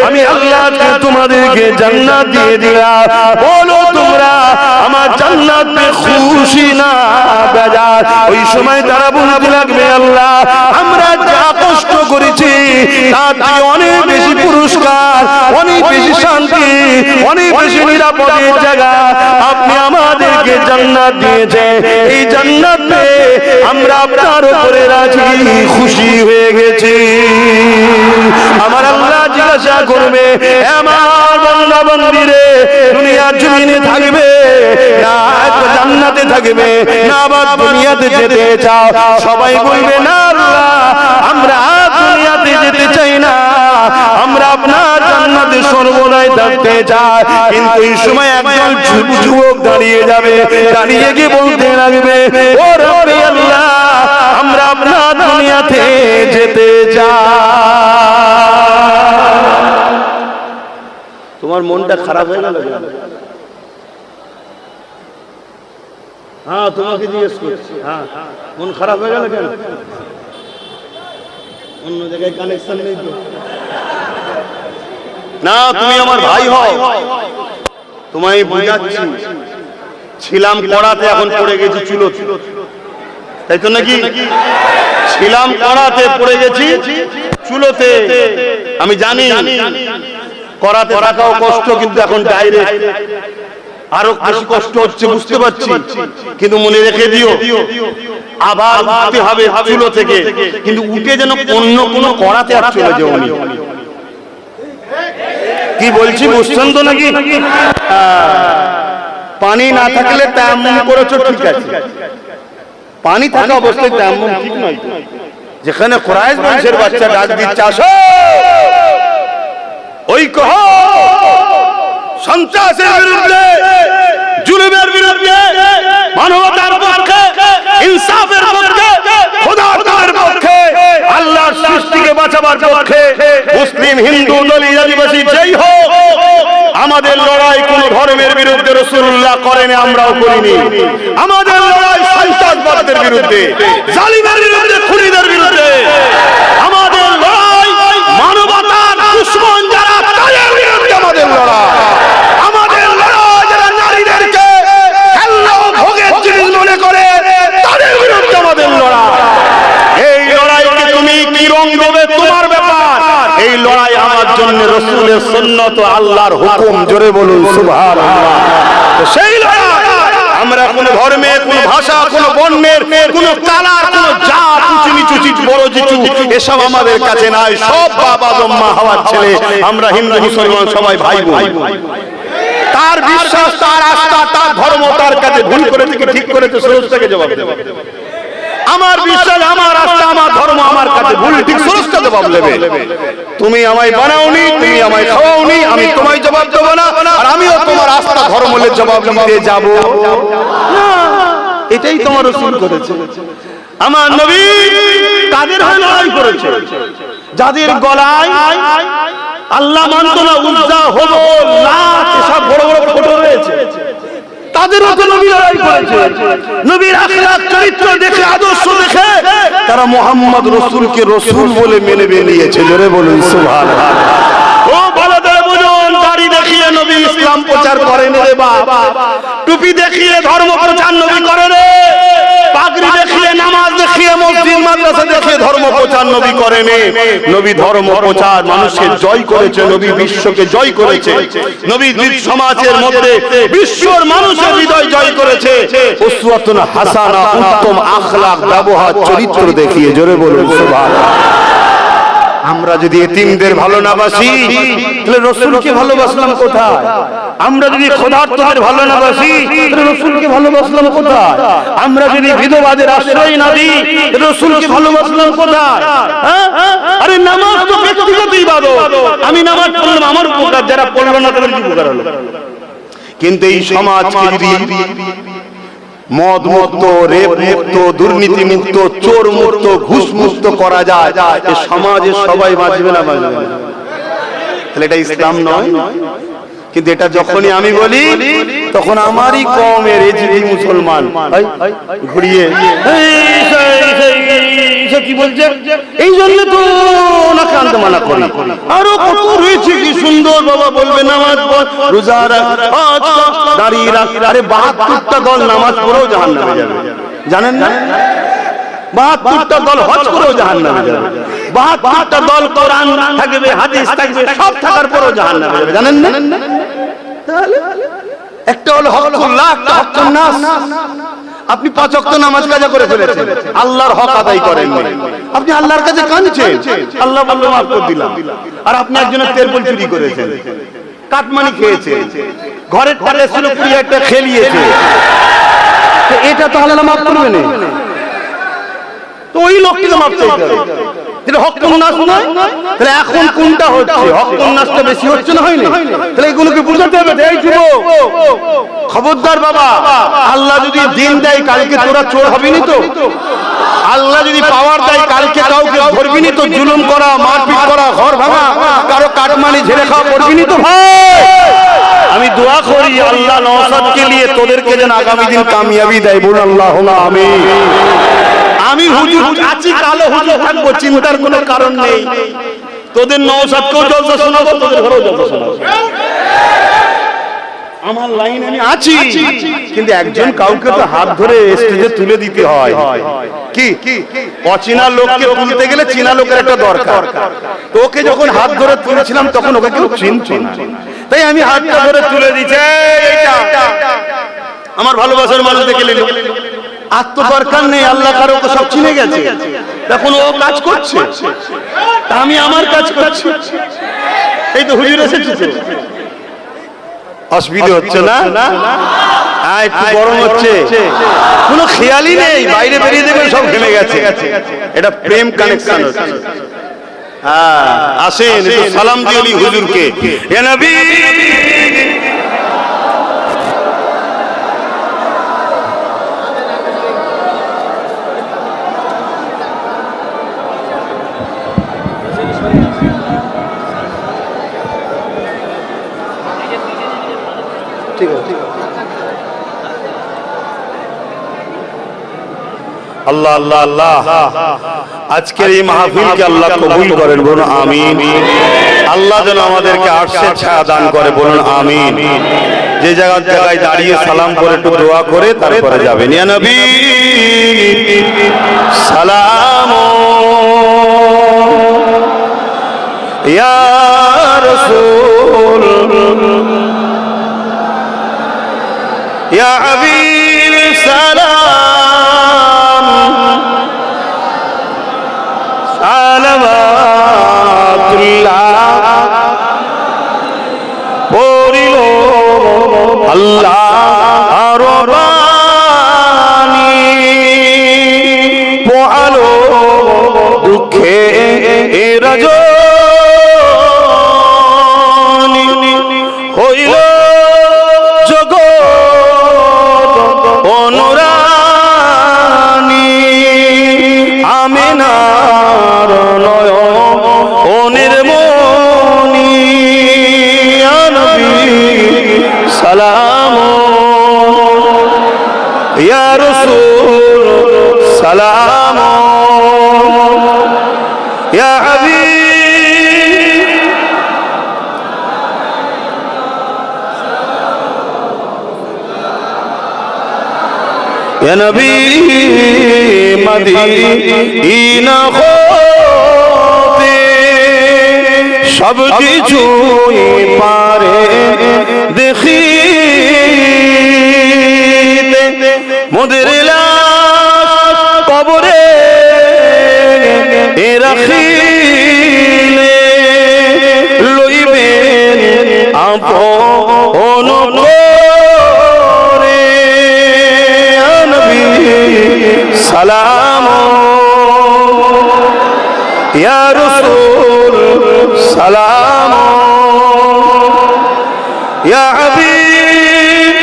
S1: আমি আল্লাহ তোমাদেরকে জান্নাত দিয়ে দিলাম, বলো তোমরা আমার জান্নাত পে খুশি না বেজার? ওই সময় তারা বলতে লাগবে, আল্লাহ আমরা যা কষ্ট করেছি তার থেকে অনেক বেশি পুরস্কার, অনেক বেশি শান্তি, অনেক বেশি নিরাপদের জায়গা আপনি আমাদেরকে জান্নাত দিয়েছেন। এই জান্নাত পেয়ে আমরা আপনার উপরে রাজি খুশি হয়ে গেছি। আমার আল্লাহ জিজ্ঞাসা করবে, আমার বান্দা বান্দীরে, দুনিয়ার জমিনে থাকবে না জান্নাতে থাকবে না আবার দুনিয়াতে যেতে চাও? সবাই বলবে, না আল্লাহ আমরা দুনিয়াতে যেতে চাই না, আমরা আপনার জান্নাতে সর্বদাই থাকতে চাই। কিন্তু এই সময় একজন যুবক দাঁড়িয়ে যাবে, দাঁড়িয়ে গিয়ে বলতে লাগবে, ও রব্বি আল্লাহ আমরা আপনার দুনিয়াতে যেতে চাই। তোমার মনটা খারাপ হয়ে গেল? হ্যাঁ, তোমাকে জিজ্ঞেস করছি, হ্যাঁ মন খারাপ হয়ে গেল কেন? অন্য জায়গায় কানেকশন নেই তো? না, তুমি আমার ভাই হও, তোমায় বুঝাচ্ছি। ছিলাম কড়াতে, এখন পড়ে গেছি চুলো, তাই তো নাকি? ছিলাম কড়াতে, পড়ে গেছি চুলোতে। আমি জানি কড়াতে থাকাও কষ্ট, কিন্তু এখন ডাইরেক্ট আরো বেশি কষ্ট হচ্ছে, বুঝতে পারছি। কিন্তু মনে রেখে দিও, আবার উঠতে হবে চুলো থেকে, কিন্তু উঠে যেন অন্য কোনো কড়াতে আর চলে যাও। কি বলছি বুঝছেন তো নাকি? পানি না থাকলে তায়াম্মুম করেছো, ঠিক আছে, পানি থাকা অবস্থায় তায়াম্মুম ঠিক নয়। যেখানে কুরাইশ বংশের বাচ্চা ডাক দিচ্ছে, আসো ঐক্য হও, সন্ত্রাসের বিরুদ্ধে, জুলুমের বিরুদ্ধে, মানবতার পক্ষে, ইনসাফের পক্ষে, খোদার পক্ষে, আল্লাহর সৃষ্টিকে বাঁচাবার পক্ষে, মুসলিম হিন্দু দলিত আদিবাসী যেই হোক, আমাদের লড়াই কোন ধর্মের বিরুদ্ধে রাসূলুল্লাহ করেনি, আমরাও করিনি। আমাদের লড়াই সন্ত্রাসবাদের বিরুদ্ধে, জালিমের বিরুদ্ধে, খুনিদের বিরুদ্ধে। আমাদের লড়াই মানবতার দুশমন যারা, তাদের বিরুদ্ধে আমাদের লড়াই। আমাদের লড়াই যারা নারীদেরকে খেলনা ও ভোগের জিনিস মনে করে, তাদের বিরুদ্ধে আমাদের লড়াই। এই লড়াইকে তুমি কি রং দেবে তোমার ব্যাপার। এই লড়াই আমার জন্য রাসূলের সুন্নাত ও আল্লাহর হুকুম, জোরে বলুন সুবহানাল্লাহ। সেই লড়াই আমরা কোন ধর্মের, কোন ভাষা, কোন বর্ণের, কোন কালার, কোন জাত, উঁচু নিচু, বড় জিচু, এসব আমাদের কাছে নাই। সব বাবা জম্মা হওয়ার ছেলে আমরা, হিন্দু মুসলমান সবাই ভাই বোন। তার বিশ্বাস, তার আস্থা, তার ধর্ম তার কাছে ভুল করেছে কি ঠিক করেছে সরস্বতীকে জবাব দেবে। আমার বিশ্বাস, আমার আস্থা, আমার ধর্ম আমার কাছে ভুল ঠিক সরস্বতী জবাব দেবে। তুমি আমায় বানাওনি, তুমি আমায় খাওয়াওনি, আমি তোমায় জবাব দেব না, আর আমিও তোমার আস্থা ধর্মের জবাব দিতে যাব না। এটাই তোমার রাসূল করেছে। আমার নবী তাদের হয়ে লড়াই করেছে যাদের গলায় আল্লাহ মানত না, উজ্জা, হুবল, লাত, এসব বড় বড় ফটো রয়েছে, তাদেরও তো নবী লড়াই করেছে। নবীর আখলাক, চরিত্র দেখে, আদর্শ দেখে তারা মুহাম্মদ রাসূলকে রাসূল বলে মেনে নিয়েছে। জোরে বলুন সুবহানাল্লাহ। ও ভালো করে বুঝুন, দাড়ি দেখিয়ে নবী ইসলাম প্রচার করেন রে বাবা, টুপি দেখিয়ে ধর্ম প্রচার নবী করেন রে, পাগড়ি মাদ্রাসা দেখে ধর্ম প্রচার নবী করেনি। নবী ধর্ম প্রচার মানুষকে জয় করেছে, নবী বিশ্বকে জয় করেছে, নবী সমাজের মধ্যে বিশ্বর মানুষের হৃদয় জয় করেছে। উসওয়াতুন হাসানা, উত্তম আখলাক, ব্যবহার, চরিত্র দেখিয়ে। জোরে বলুন সুবহানাল্লাহ। আমরা যদি এতিমদের ভালো না বাসি তাহলে রাসূলকে ভালোবাসলাম কোথায়? আমরা যদি ক্ষুধার্তদের ভালো না বাসি তাহলে রাসূলকে ভালোবাসলাম কোথায়? আমরা যদি বিধবাদের আশ্রয় না দিই তাহলে রাসূলকে ভালোবাসলাম কোথায়? আরে নামাজ তো ব্যক্তিগত ইবাদত। আমি নামাজ পড়লাম আমার উপকার, যারা পড়লো না তাদের কি উপকার হলো? কিন্তু এই সমাজকে যদি মদ মুক্ত, রেপ মুক্ত, দুর্নীতি মুক্ত, চোর মুক্ত, ঘুষ মুক্ত করা যায়, এ সমাজে সবাই বাঁচবে না বাঁচবে না? তাহলে এটা ইসলাম নয়। কিন্তু এটা যখনই আমি বলি তখন আমারই কওমের এজিদি মুসলমান ঘুরিয়ে কি বলছে, এই জন্য তো ওনাকে আনতে মানা করি। আরো কত রয়েছে কি সুন্দর, বাবা বলবে নামাজ পড়, রোজা রাখ, দাঁড়িয়ে রাখ। আরে ৭২টা দল নামাজ পড়েও জাহান্নামে যাবে, জানেন না? ৭২টা দল হজ করেও জাহান্নামে যাবে, ৭২টা দল কোরআন থাকবে, হাদিস থাকবে, সব থাকার পরেও জাহান্নামে যাবে, জানেন না? তাহলে একটা হলো হকুল্লাহ, একটা হকুন নাস। আপনি ৫ ওয়াক্ত নামাজ কাজা করে ফেলেছেন, আল্লাহর হক আদায় করেন। আপনি আল্লাহর কাছে কাঁদছেন, আল্লাহ বলল মাফ করে দিলাম। আর আপনি একজনের তেরপল চুরি করেছেন, কাটমানি খেয়েছেন, ঘরের ঠালে ছিল ২০ একটা খেলিয়েছে, এটা তো আল্লাহ মাফ করবে না? তো ওই লোকটিকে মাফ চাইতে হবে। যেটা হকুন নাস নয়, তাহলে এখন কোনটা হচ্ছে? হকুন নাসটা বেশি হচ্ছে না, হয়নি? তাহলে এগুলোকে বুঝাতে হবে। এই যুবক খবরদার বাবা, আল্লাহ যদি দিন দেয় কালকে তোরা চোর হবিনি তো? আল্লাহ যদি পাওয়ার দেয় কালকে কাউকে ধরবিনি তো? জুলুম করা, মারপিট করা, ঘর ভাঙা, কারো কাটমানি ঝেড়ে খাওয়া করবিনি তো? ভাই আমি দোয়া করি আল্লাহ নওশাদকে নিয়ে তোদেরকে যেন আগামী দিন কামিয়াবি দেয়। বলুন আল্লাহুম্মা আমিন। আমি হুজুর আছি, কালো হুজুর থাকবো, চিন্তার কোনো কারণ নেই। তোদের নওশাদকেও জলসা শোনাবো, তোদের ঘরেও জলসা শোনাবো। আমার লাইন আমি আছি, কিন্তু একজন কাউকে তো হাত ধরে স্টেজে তুলে দিতে হয়। কি অচেনা লোককে তুলতে গেলে চেনা লোকের একটা দরকার। তো ওকে যখন হাত ধরে তুলেছিলাম তখন ওকে কেউ চিনত না, তাই আমি হাতটা ধরে তুলে দিচ্ছি। আমার ভালোবাসার মানুষ দেখে নিল, আর তো দরকার নেই, আল্লাহ কারো সব চিনে গেছে। দেখুন ও কাজ করছে, তা আমি আমার কাজ করছি। এই তো হুজুর এসেছে, অসুবিধা হচ্ছে না? একটু গরম হচ্ছে, কোনো খেয়ালই নেই, বাইরে বেরিয়ে দেখবেন সব ঘেমে গেছে। এটা প্রেম কানেকশন হচ্ছে। হ্যাঁ আসেন, সালাম দিওলি হুজুরকে। ইয়া নবী ঠিক আছে। আল্লাহ আল্লাহ আল্লাহ, আজকের এই মাহফিলকে আল্লাহ কবুল করেন। বলুন আমিন। আল্লাহ যেন আমাদেরকে আরশের ছায়া দান করে। বলুন আমিন। যে জায়গায় দাঁড়িয়ে সালাম করে একটু দোয়া করে তারপরে যাবেন। ইয়া নবী সালাম, ইয়া রাসূল, ইয়া হাবিব সালাম, সালাওয়াতুল্লাহ পড়িল আল্লাহ রবানি, পোহালো দুঃখে রজনী, হইল অনুরানী, আমিনার নয়নের মনি। ইয়া নবী সালাম, ইয়া রাসূল সালাম, ইয়া হাবিব ইয়া নবী মদিনা হতে সব কিছুই পারে দেখিতে মোদের লাশ কবরে রাখিলে লইবেন আপন করে নবী সালাম ইয়া রাসূল সালাম ইয়া হাবিব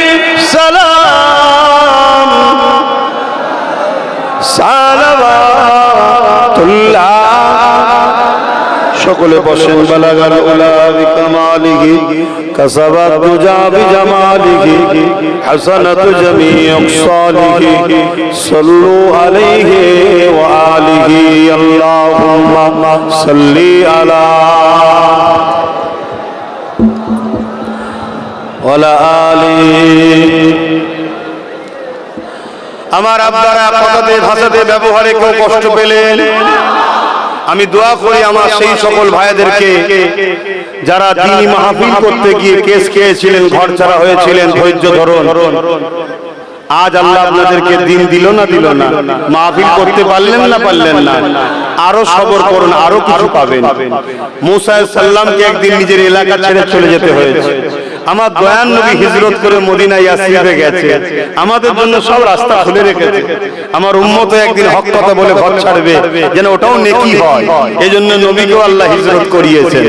S1: সালাম সালাওয়াতুল্লাহ সকলে বসেন বালাগাল উলা বিকামালিহি কাসাবাত দুজা বিজামালিহি হাসানাতু জামিউ সালিহি সাল্লু আলাইহি ওয়া আলিহি আল্লাহুম্মা সাল্লি আলা ওয়ালা আলিহি আমার আব্বারা কথাতে ভাষাতে ব্যবহারে কেউ কষ্ট পেলেন আমি দোয়া করি আমার সেই সকল ভাইদেরকে যারা দ্বীনি মাহফিল করতে গিয়ে কেস খেয়েছিলেন ঘর ছাড়া হয়েছিলেন ধৈর্য ধরুন আজ আল্লাহ আপনাদেরকে দিন দিল না মাহফিল করতে পারলেন না আরো সবর করুন আরো কিছু পাবেন মুসা আলাইহিস সালামকে একদিন নিজের এলাকা ছেড়ে চলে যেতে হয়েছে আমার দয়ান নবী হিজরত করে মদিনা ইয়াসরিবে গেছে আমাদের জন্য সব রাস্তা খুলে রেখেছে আমার উম্মত একদিন হক কথা বলে ঘর ছাড়বে যেন ওটাও নেকি হয় এজন্য নবীকেও আল্লাহ হিজরত করিয়েছেন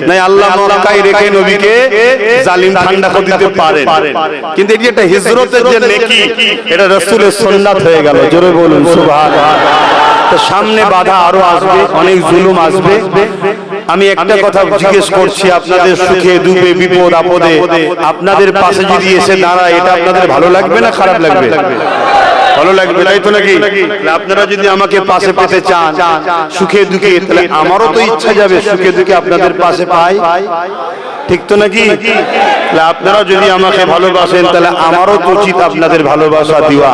S1: নাই আল্লাহ মক্কায় রেখে নবীকে জালিম ঠান্ডা করে দিতে পারেন কিন্তু এই যে একটা হিজরতের যে নেকি এটা রাসূলের সুন্নাত হয়ে গেল জোরে বলুন সুবহানাল্লাহ তো সামনে বাধা আরো আসবে অনেক জুলুম আসবে আমি একটা কথা জিজ্ঞেস করছি আপনাদের সুখে দুঃখে বিপদ আপদে আপনাদের পাশে যদি এসে দাঁড়ায় এটা আপনাদের ভালো লাগবে না খারাপ লাগবে ভালো লাগবে তাই তো নাকি আপনারা যদি আমাকে পাশে পেতে চান সুখে দুঃখে তাহলে আমারও তো ইচ্ছা যাবে সুখে দুঃখে আপনাদের পাশে পাই ঠিক তো নাকি আপনারা যদি আমাকে ভালোবাসেন তাহলে আমারও তো উচিত আপনাদের ভালোবাসা দেওয়া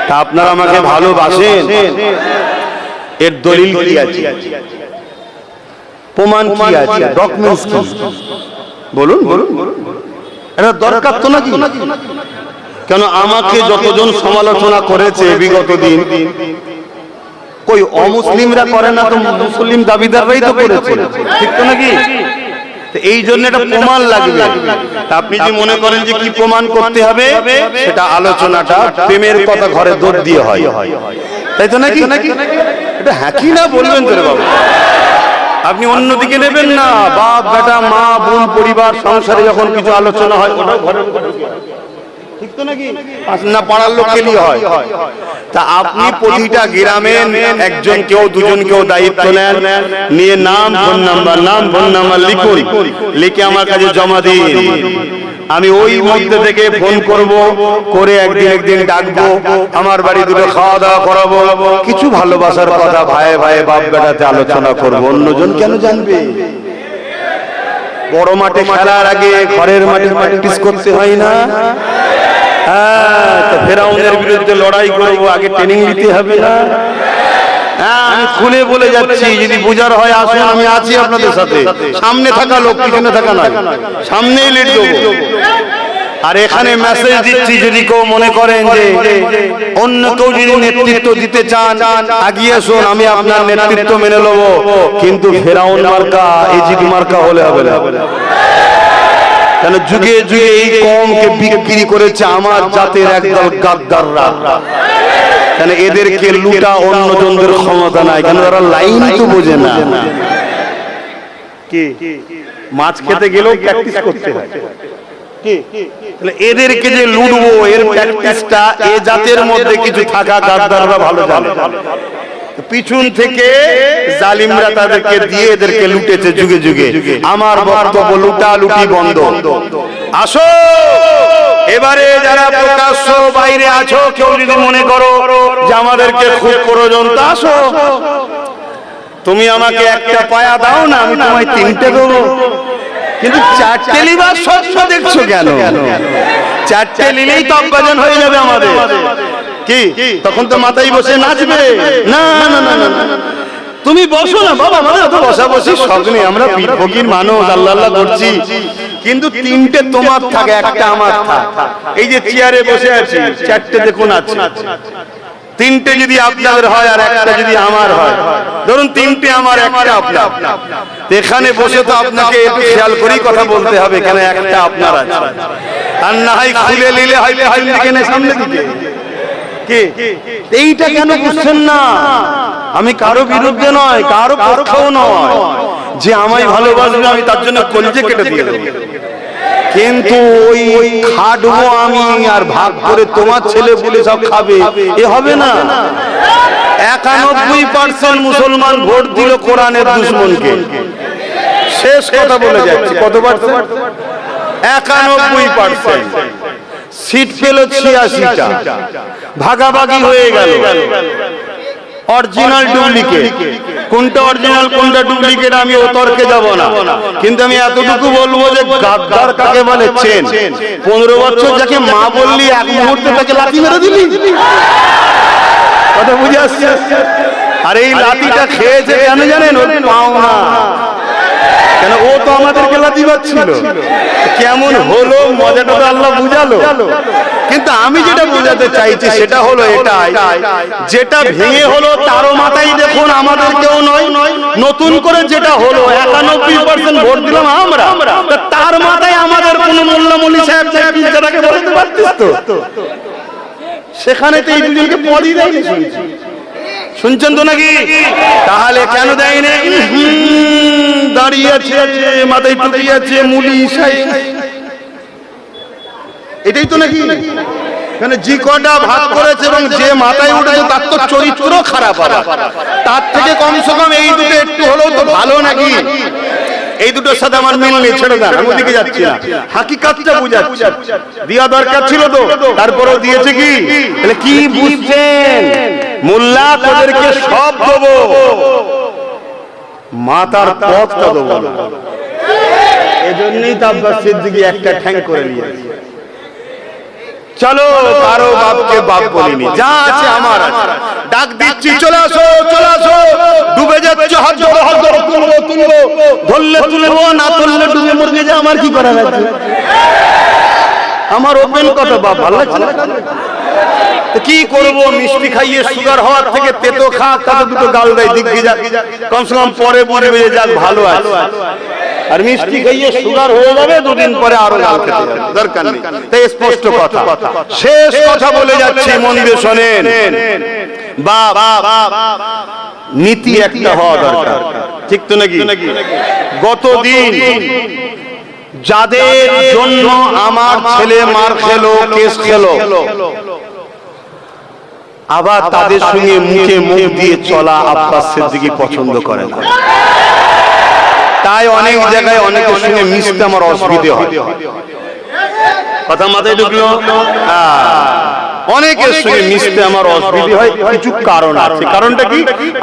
S1: তা আপনারা আমাকে ভালোবাসেন এর দলিল কি আছে প্রমাণ কি আছে ডকুমেন্টস কি বলুন এটা দরকার তো নাকি কেন আমাকে যতজন সমালোচনা করেছে বিগত দিন কই অমুসলিমরা করে না তো মুসলিম দাবিদাররাই তো করেছে ঠিক তো নাকি এই জন্য এটা প্রমাণ লাগবে আপনি যদি মনে করেন যে কি প্রমাণ করতে হবে সেটা আলোচনাটা প্রেমের কথা ঘরে দৌড় দিয়ে হয় তাই তো নাকি এটা হ্যাঁ কি না বলবেন তো রে বাবা আপনি অন্যদিকে নেবেন না বাপ বেটা মা বোন পরিবার সংসারে যখন কিছু আলোচনা হয় ওটাও ঘরের ঠিক তো নাকি না পাড়ার লোক কেলি হয় তা আপনি প্রতিটা গ্রামে একজন কেউ দুজন কেউ দায়িত্ব নেন নিয়ে নাম ফোন নাম্বার লিখে আমার কাছে জমা দিন আমি ওই মধ্যে থেকে ফোন করব করে একদিন ডাকবো আমার বাড়ি দুটো খাওয়া দাওয়া করাবো কিছু ভালোবাসার কথা ভাই বাপ বেটাতে আলোচনা করবো অন্যজন কেন জানবে বড় মাঠে খেলার আগে ঘরের মাঠে প্র্যাকটিস করতে হয় না ফেরাউনের বিরুদ্ধে লড়াই করবো আগে ট্রেনিং নিতে হবে না আমি খুলে বলে যাচ্ছি যদি বুঝার হয় আসুন আমি আছি আপনাদের সাথে সামনে থাকা লোক পিছনে থাকা নয় সামনেই লিড দেবো আর এখানে মেসেজ দিচ্ছি যদি কেউ মনে করেন যে অন্য কেউ যদি নেতৃত্ব দিতে চান আগিয়ে আসুন আমি আপনার নেতৃত্ব মেনে নেব কিন্তু ফেরাউন মার্কা ইজিদ মার্কা হলে হবে না কেন যুগে যুগে এই কওমকে বিক্রি করেছে আমার জাতের একদল গাদ্দাররা কেন এদেরকে লুটা অন্যজনদের ক্ষমতা নাই কেন তারা লাইন তো বোঝে না কি মাছ খেতে গেলেও প্র্যাকটিস করতে হয় কি তাহলে এদেরকে যে লুটবো এর প্র্যাকটিসটা এই জাতের মধ্যে কিছু থাকা গাদ্দাররা ভালো জানে পিছন থেকে জালিমরা তাদেরকে দিয়ে এদেরকে লুটেছে যুগে যুগে আমার বক্তব্য লুটালুটি বন্ধ আসো এবারে যারা প্রকাশ্য বাইরে আছো কেউ যদি মনে করো যে আমাদেরকে খুব প্রয়োজন তা আসো তুমি আমাকে একটা পায়া দাও না আমি তোমায় তিনটে দেবো কিন্তু চারটে লিবার স্বচ্ছ দেখছো কেন চারটে নিলেই তো অজ্ঞান হয়ে যাবে আমাদের কি তখন তো মাথায় বসে নাচবে? না না না না, তুমি বসো না বাবা, আমাদের তো বসা বসি শখ নেই, আমরা পীর ফকির মানুষ, আল্লাহ আল্লাহ করছি, কিন্তু তিনটে তোমার থাকে, একটা আমার থাকে। এই যে চেয়ারে বসে আছি, চারটে দেখুন আছে, তিনটে যদি আপনাদের হয় আর একটা যদি আমার হয়, ধরুন তিনটে আমার একটা আপনার, এখানে বসে তো আপনাকে একটু খেয়াল করেই কথা বলতে হবে, কেন একটা আপনার আছে, আর না হয় খুলে নিলে হয় পেছন দিকে না সামনে দিকে। এইটা কেন বুঝছেন না? আমি কারো বিরুদ্ধে নয়, কারো পক্ষেও নয়, যে আমায় ভালোবাসবে আমি তার জন্য কলজে কেটে দিয়ে দেব, কিন্তু ওই খাটবো আমি আর ভাগ করে তোমার ছেলে বলে সব খাবে, এ হবে না। 91% মুসলমান ভোট দিল কোরআনের দুশমনকে। শেষ কথা বলে যাচ্ছি, কত পার্সেন্ট? 91%। সিট পেল 86টা, ভাগাভাগি হয়ে গেল। অরিজিনাল ডুপ্লিকেট, কোনটা অরিজিনাল কোনটা ডুপ্লিকেট আমি ও তর্কে যাব না, কিন্তু আমি এতটুকু বলবো যে গাদ্দার কাকে বলে চেন। 15 বছর যাকে মা বললি, এক মুহূর্তে তাকে লাথি মেরে দিলি, কথা বুঝে আসছে? আর এই লাথিটা খেয়েছে কেন জানেন? ওর পাওনা, কেন ও তো আমাদেরকে লাথি মারছিল। কেমন হলো মজাটা তো আল্লাহ বুঝালো, কিন্তু আমি যেটা বোঝাতে চাইছি সেটা হলো এটাই, যেটা ভেঙে হলো তারও মাথায় দেখুন, আমাদের কেউ নয়, নতুন করে যেটা হলো 91% ভোট দিলাম আমরা, তার মাথায় আমাদের কোন মোল্লা মলি সাহেব তাকে বলতে পারতিস তো? সেখানে তো এই দুজনকে পদই দেয়নি, শুনছেন তো নাকি? তাহলে কেন দেয়নি? দাঁড়িয়ে আছে, মাথায় টুপি আছে, মুলি সাহেব, এটাই তো নাকি? মানে যে কটা ভাগ করেছে এবং যে মাথায় উঠেছে তার তো চরিত্র খারাপ হবে, তার থেকে কমসে কম এই দুটো একটু হলেও তো ভালো নাকি? এই দুটোর সাথে আমার মিল নেই, ছেড়ে দেন, আমি ওদিকে যাচ্ছি না, হাকিকাতটা বুঝাচ্ছি। দেওয়া দরকার ছিল তো, তারপরেও দিয়েছে কি? তাহলে কি বুঝছেন? মোল্লা তোদেরকে সব দেবো, মাতার পথটা দেবো না। এজন্যই তো আব্বাস সিদ্দিকী একটা ঠ্যাং করে নিয়েছে। চলো, কারো বাপকে বাপ বলিনি, যা আছে আমার আছে, ডাক দিচ্ছি, চলে আসো, চলে আসো। ডুবে যাচ্ছে, হাত জোড়ো, হাত জোড়ো, তুলবো তুলবো, ধরলে তুলবো, না তুললে ডুবে মরে যা, আমার কি করার আছে? আমার ওপেন কথা, বাপ ভালো লাগছে না? কি করবো? মিষ্টি খাইয়ে সুগার হওয়ার থেকে তেতো খা, তাতে দুটো গাল দেয়, দিক দিয়ে কমসে কম পরে বলবে যে যাক ভালো আছে। আর মিষ্টি খাইয়ে সুগার হয়ে যাবে, দুদিন পরে আরো গাল খেতে যাবে, দরকার নেই। তাই স্পষ্ট কথা, শেষ কথা বলে যাচ্ছি, মন দিয়ে শোনেন। নীতি একটা হওয়া দরকার, ঠিক তো নাকি? গতদিন যাদের জন্য আমার ছেলে মার খেলো, কেস খেলো, আবার তাদের সঙ্গে মুখে মুখ দিয়ে চলা আব্বাস সিদ্দিকী পছন্দ করে না। তাই অনেক জায়গায় অনেকের সঙ্গে মিশতে আমার অসুবিধা হয়। কথা মাথায় ঢুকলো? অনেকের সঙ্গে মিশতে আমার অসুবিধা হয়, কিছু কারণ আছে। কারণটা কি?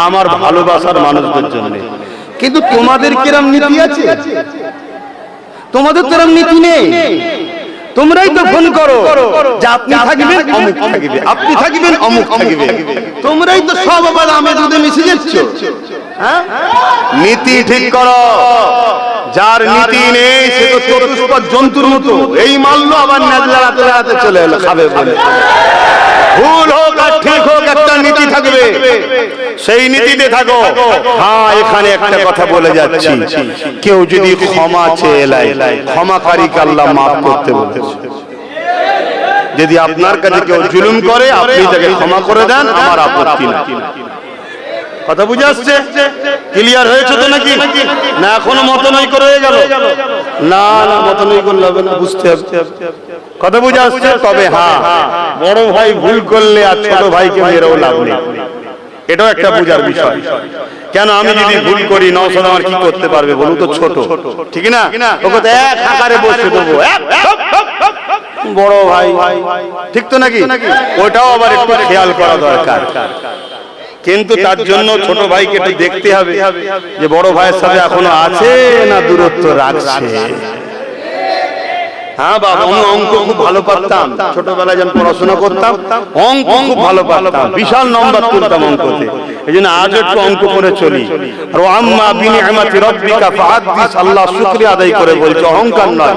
S1: আমার ভালোবাসার মানুষদের জন্য। কিন্তু তোমাদের কিরম নীতি আছে? তোমাদের তো এরম নীতি নেই। তোমরাই তো ফোন করো যে আপনি থাকবেন অমুক থাকবে, আপনি থাকবেন অমুক থাকবে, তোমরাই তো সব আবার আমে দুধে মিশে যাচ্ছ। নীতি ঠিক করো। যার নীতি নেই সে তো চতুষ্পদ জন্তুর মতো, এই মারলো আবার নাজলাতে রাতে চলে এলো খাবে বলে। ভুল হোক আর ঠিক হোক, একটা নীতি থাকবে, সেই নীতিতে থাকো। হ্যাঁ, এখানে একটা কথা বলে যাচ্ছি, কেউ যদি ক্ষমা চেয়ে এলাই, ক্ষমাকারীকে আল্লাহ মাফ করতে বলেছে। যদি আপনার কাছে কেউ জুলুম করে, আপনি তাকে ক্ষমা করে দেন, আমার আপত্তি না। কথা বুঝে আসছে? ক্লিয়ার হয়েছে তো নাকি? না এখনো মতনৈক্য রয়ে গেল? না না, মতনৈক্য করলে হবে না, বুঝতে হবে। কথা বুঝে আসছে? তবে হ্যাঁ, বড় ভাই ভুল করলে আর ছোট ভাইকে মেরেও লাভ নেই, এটাও একটা বুঝার বিষয়। কেন আমি যদি ভুল করি, নওশাদ আমার কি করতে পারবে বলুন তো? ছোট, ঠিক না? ওকে তো এক আকারে বসে দেবো, বড় ভাই, ঠিক তো নাকি? ওটাও আবার একটু খেয়াল করা দরকার। কিন্তু তার জন্য ছোট ভাইকে একটু দেখতে হবে যে বড় ভাইয়ের সাথে এখনো আছে না দূরত্ব রাখছে। হ্যাঁ বাবা, আমি অঙ্ক খুব ভালো পারতাম, ছোটবেলায় যখন পড়াশোনা করতাম অঙ্ক খুব ভালো পারতাম, বিশাল নম্বর তুলতাম অঙ্কতে, এই জন্য আজ একটু অঙ্ক করে চলি। আর আম্মা বিনিআমাতি রাব্বিকা ফাহাদ্দিস, আল্লাহ শুকরিয়া আদায় করে বলছে, অহংকার নয়।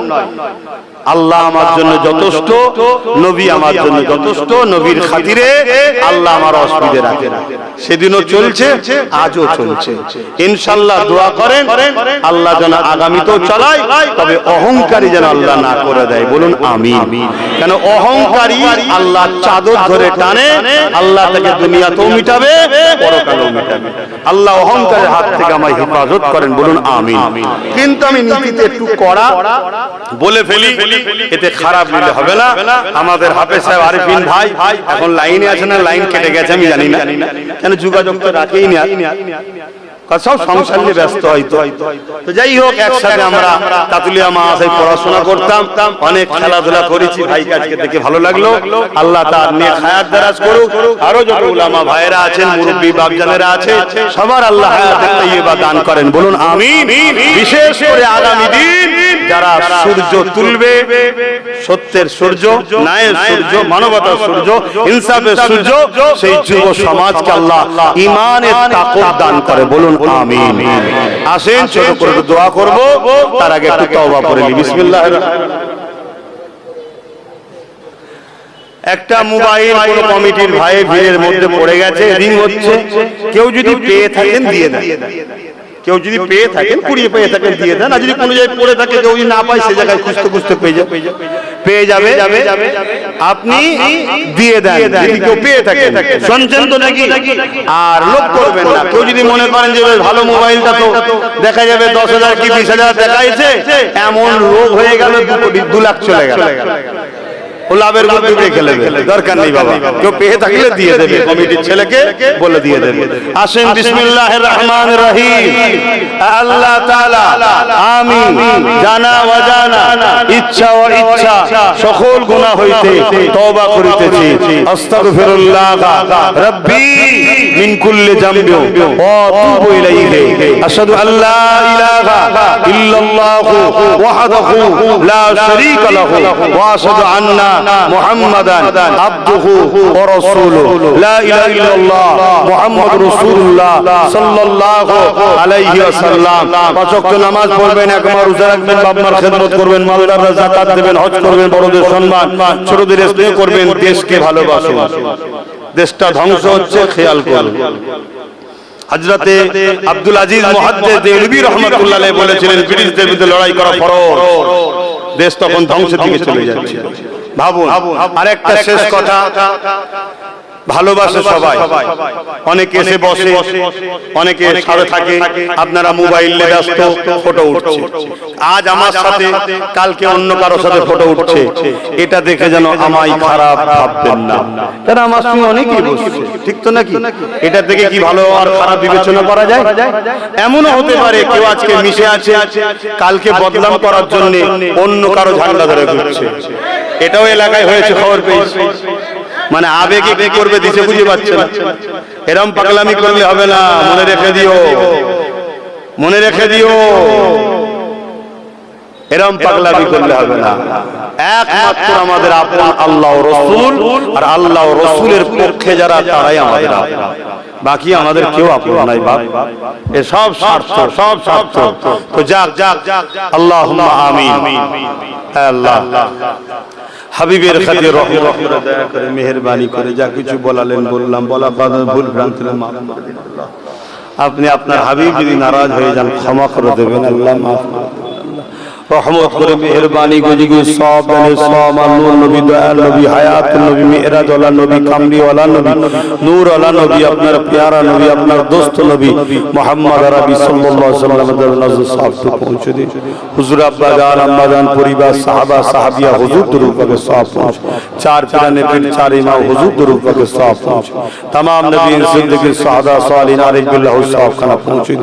S1: আল্লাহ আমার জন্য যথেষ্ট, নবী আমার জন্য যথেষ্ট, নবীর খাতিরে আল্লাহ আমার অসুবিধে রাখে না। সেদিনও চলছে, আজও চলছে। ইনশাআল্লাহ দোয়া করেন আল্লাহ যেন আগামীতেও চালায়, তবে অহংকারী যেন আল্লাহ না করে দেয়, বলুন আমিন। কেন অহংকারী আল্লাহ চাদর ধরে টানে, আল্লাহ তাকে দুনিয়াতেও মিটাবে, পরকালেও মিটাবে। আল্লাহ অহংকারের হাত থেকে আমায় হেফাজত করেন, বলুন আমিন। কিন্তু আমি নীতিতে একটু কড়া বলে ফেলি, এতে খারাপ নিলে হবে না। আমাদের হাফেজ সাহেব আরিফিন ভাই এখন লাইনে আছে না লাইন কেটে গেছে আমি জানি না, কেন যোগাযোগ তো রাখেই না, সব সংসার নিয়ে ব্যস্ত হয়তো। তো যাই হোক, একসাথে আমরা তাতুলিয়া মাদ্রাসায় পড়াশোনা করতাম, অনেক খেলাধুলা করেছি। ভাইকে আজকে দেখে ভালো লাগলো। আল্লাহ তার নেক হায়াত দারাজ করুক। আরো যত উলামা ভাইরা আছেন, মুরব্বী বাপজানেরা আছে, সবার আল্লাহ হায়াত তাইয়্যিবা দান করেন, বলুন আমিন। বিশেষ করে আগামী দিন যারা সূর্য তুলবে, সত্যের সূর্য, ন্যায়ের সূর্য, মানবতার সূর্য, ইনসাফের সূর্য, সেই যুব সমাজকে আল্লাহ ঈমানের তাকওয়া দান করে, বলুন আমিন। আসেন ছোট করে দোয়া করব, তার আগে একটু তওবা করে নিই। বিসমিল্লাহির রহমানির রহিম। একটা মোবাইল কোন কমিটির ভাই ভিড়ের মধ্যে পড়ে গেছে, রিং হচ্ছে, কেউ যদি পেয়ে থাকেন দিয়ে দেন, কেউ যদি পেয়ে থাকেন, কুড়িয়ে পেয়ে থাকেন দিয়ে দেন, আর যদি কোনো জায়গায় পড়ে থাকে কেউ যদি না পায়, সে জায়গায় খুঁজতে খুঁজতে পেয়ে যাবে, আপনি দিয়ে দেন যদি কেউ পেয়ে থাকেন। শুনছেন তো নাকি? আর লোভ করবেন না। কেউ যদি মনে করেন যে ভালো মোবাইলটা তো দেখা যাবে 10,000 কি 20,000 দেখাইছে, এমন লোভ হয়ে গেল 2 কোটি 2 লাখ চলে গেল, ও লাভের মধ্যে রেখে নেবে, দরকার নেই বাবা। কেউ পেয়ে থাকলে দিয়ে দেবে, কমিটির ছেলেকে বলে দিয়ে দেবে। আসেন বিসমিল্লাহির রহমানির রহিম। আল্লাহ তাআলা আমি জানা অজানা, ইচ্ছা ও ইচ্ছা সকল গুনাহ হইতে তওবা করিতেছি। আস্তাগফিরুল্লাহ রাব্বি মিন কুল্লি যামবি ওয়া আতুবু ইলাইহি। আশহাদু আল্লা ইলাহা ইল্লাল্লাহু ওয়াহদাহু লা শারীকা লাহু ওয়া আশহাদু আন্না মুহাম্মাদান আবদুহু ওয়া রাসূলুহু। লা ইলাহা ইল্লাল্লাহ মুহাম্মাদুর রাসূলুল্লাহ সাল্লাল্লাহু আলাইহি ওয়াসাল্লাম। 5 ওয়াক্ত নামাজ পড়বেন, একবার রোজা রাখবেন, বাবা-মার খেদমত করবেন, মাওলানার যাকাত দেবেন, হজ করবেন, বড়দের সম্মান, ছোটদের স্নেহ করবেন, দেশকে ভালোবাসুন। দেশটা ধ্বংস হচ্ছে, খেয়াল করুন। হযরতে আব্দুল আজিজ মুহাদ্দিস দেওলভী রাহমাতুল্লাহ আলাইহি বলেছিলেন, ব্রিটিশদের বিরুদ্ধে লড়াই করা ফরজ। দেশ তখন ধ্বংসের দিকে চলে যাচ্ছে। ভাবুন। আরেকটা শেষ কথা, ভালোবাসে সবাই, অনেকে এসে বসে, অনেকে সাথে থাকে, আপনারা মোবাইলে ব্যস্ত, ফটো উঠছে। আজ আমার সাথে, কালকে অন্য কারো সাথে ফটো উঠছে, এটা দেখে যেন আমায় খারাপ ভাববেন না, কারণ আমার সঙ্গে অনেকেই বসছে, ঠিক তো নাকি? এটা থেকে কি ভালো আর খারাপ বিবেচনা করা যায়? এমনও হতে পারে কেউ আজকে মিশে আছে, কালকে বদনাম করার জন্য অন্য কারো ঝান্ডা ধরে ঘুরছে। এটাও এলাকায় হয়েছে, খবর পেয়েছি। মানে আবেগে কি করবে দিশে বুঝে পাচ্ছে না। এরকম পাগলামি করলে হবে না, মনে রেখে দিও, মনে রেখে দিও, এরকম পাগলামি করলে হবে না। একমাত্র আমাদের আপন আল্লাহ ও রাসূল, আর আল্লাহ ও রাসূলের পক্ষে যারা, তারাই আমাদের আপন, বাকি আমাদের কেউ আপন নাই বাপ। এ সব স্বার্থ, সব স্বার্থ। তো যাক আল্লাহুম্মা আমিন। আল্লাহ হাবিবের খাতির রহমত করে, দয়া করে, মেহেরবানি করে যা কিছু বলালেন বললাম, বলা কথা ভুল ভ্রান্তি মাফ করে দিন আল্লাহ। আপনি আপনার হাবিব যদি নারাজ হয়ে যান, ক্ষমা করে দেবেন আল্লাহ, মাফ করে দেবেন রহমত করে, মেহেরবানি করে। সব জানে সব নূর নবী, দয়াল নবী, হায়াত নবী, মেরাজ ওয়ালা নবী, কামলি ওয়ালা নবী, নূর ওয়ালা নবী, আপনার প্যারা নবী, আপনার দোস্ত নবী মুহাম্মদ আরবি সাল্লাল্লাহু আলাইহি ওয়াসাল্লামের নজর সব তো পৌঁছে দিন। হুজুর আব্বা জান, আম্মা জান, পরিবার, সাহাবা সাহাবিয়া, হুজুর দরুদ পাকে সব পৌঁছে। চার পিরানে পীর, চার ইমাম, হুজুর দরুদ পাকে সব পৌঁছে। तमाम नबी जिंदगी सादा सालिन आरिफ बिल्लाह सौफ खाना पहुंचे।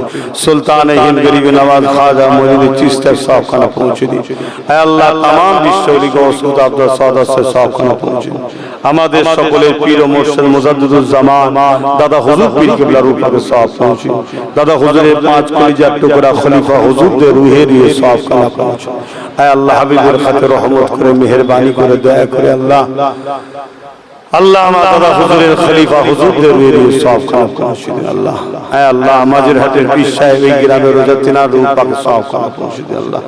S1: सुल्तान हिंद गरीब नवाज ख्वाजा मुरीद चिश्ती सौफ खाना পৌঁছে দিন। হে আল্লাহ তামাম বিশ্বলি গৌসুদ আব্দুল সাদাত সে সবখানা পৌঁছে দিন। আমাদের সকলের পীর ও মুর্শিদ মুজাদ্দিদুজ্জামান দাদা হুজুর পীর কিবলা রূহ পাকে সব পৌঁছে। দাদা হুজুরের 5 কলিজার টুকরা খলিফা হুজুরদের রুহে দিয়ে সবখানা পৌঁছে। হে আল্লাহ হাবিবের খাতির রহমত করে মেহেরবানি করে দয়া করে আল্লাহ আল্লাহ আমার দাদা হুজুরের খলিফা হুজুরদের রুহে সবখানা পৌঁছে দিন। আল্লাহ হে আল্লাহ মাঝেরহাটের পীর সাহেব এই গ্রামের রোজাতিনার রূহ পাকে সবখানা পৌঁছে দিন। আল্লাহ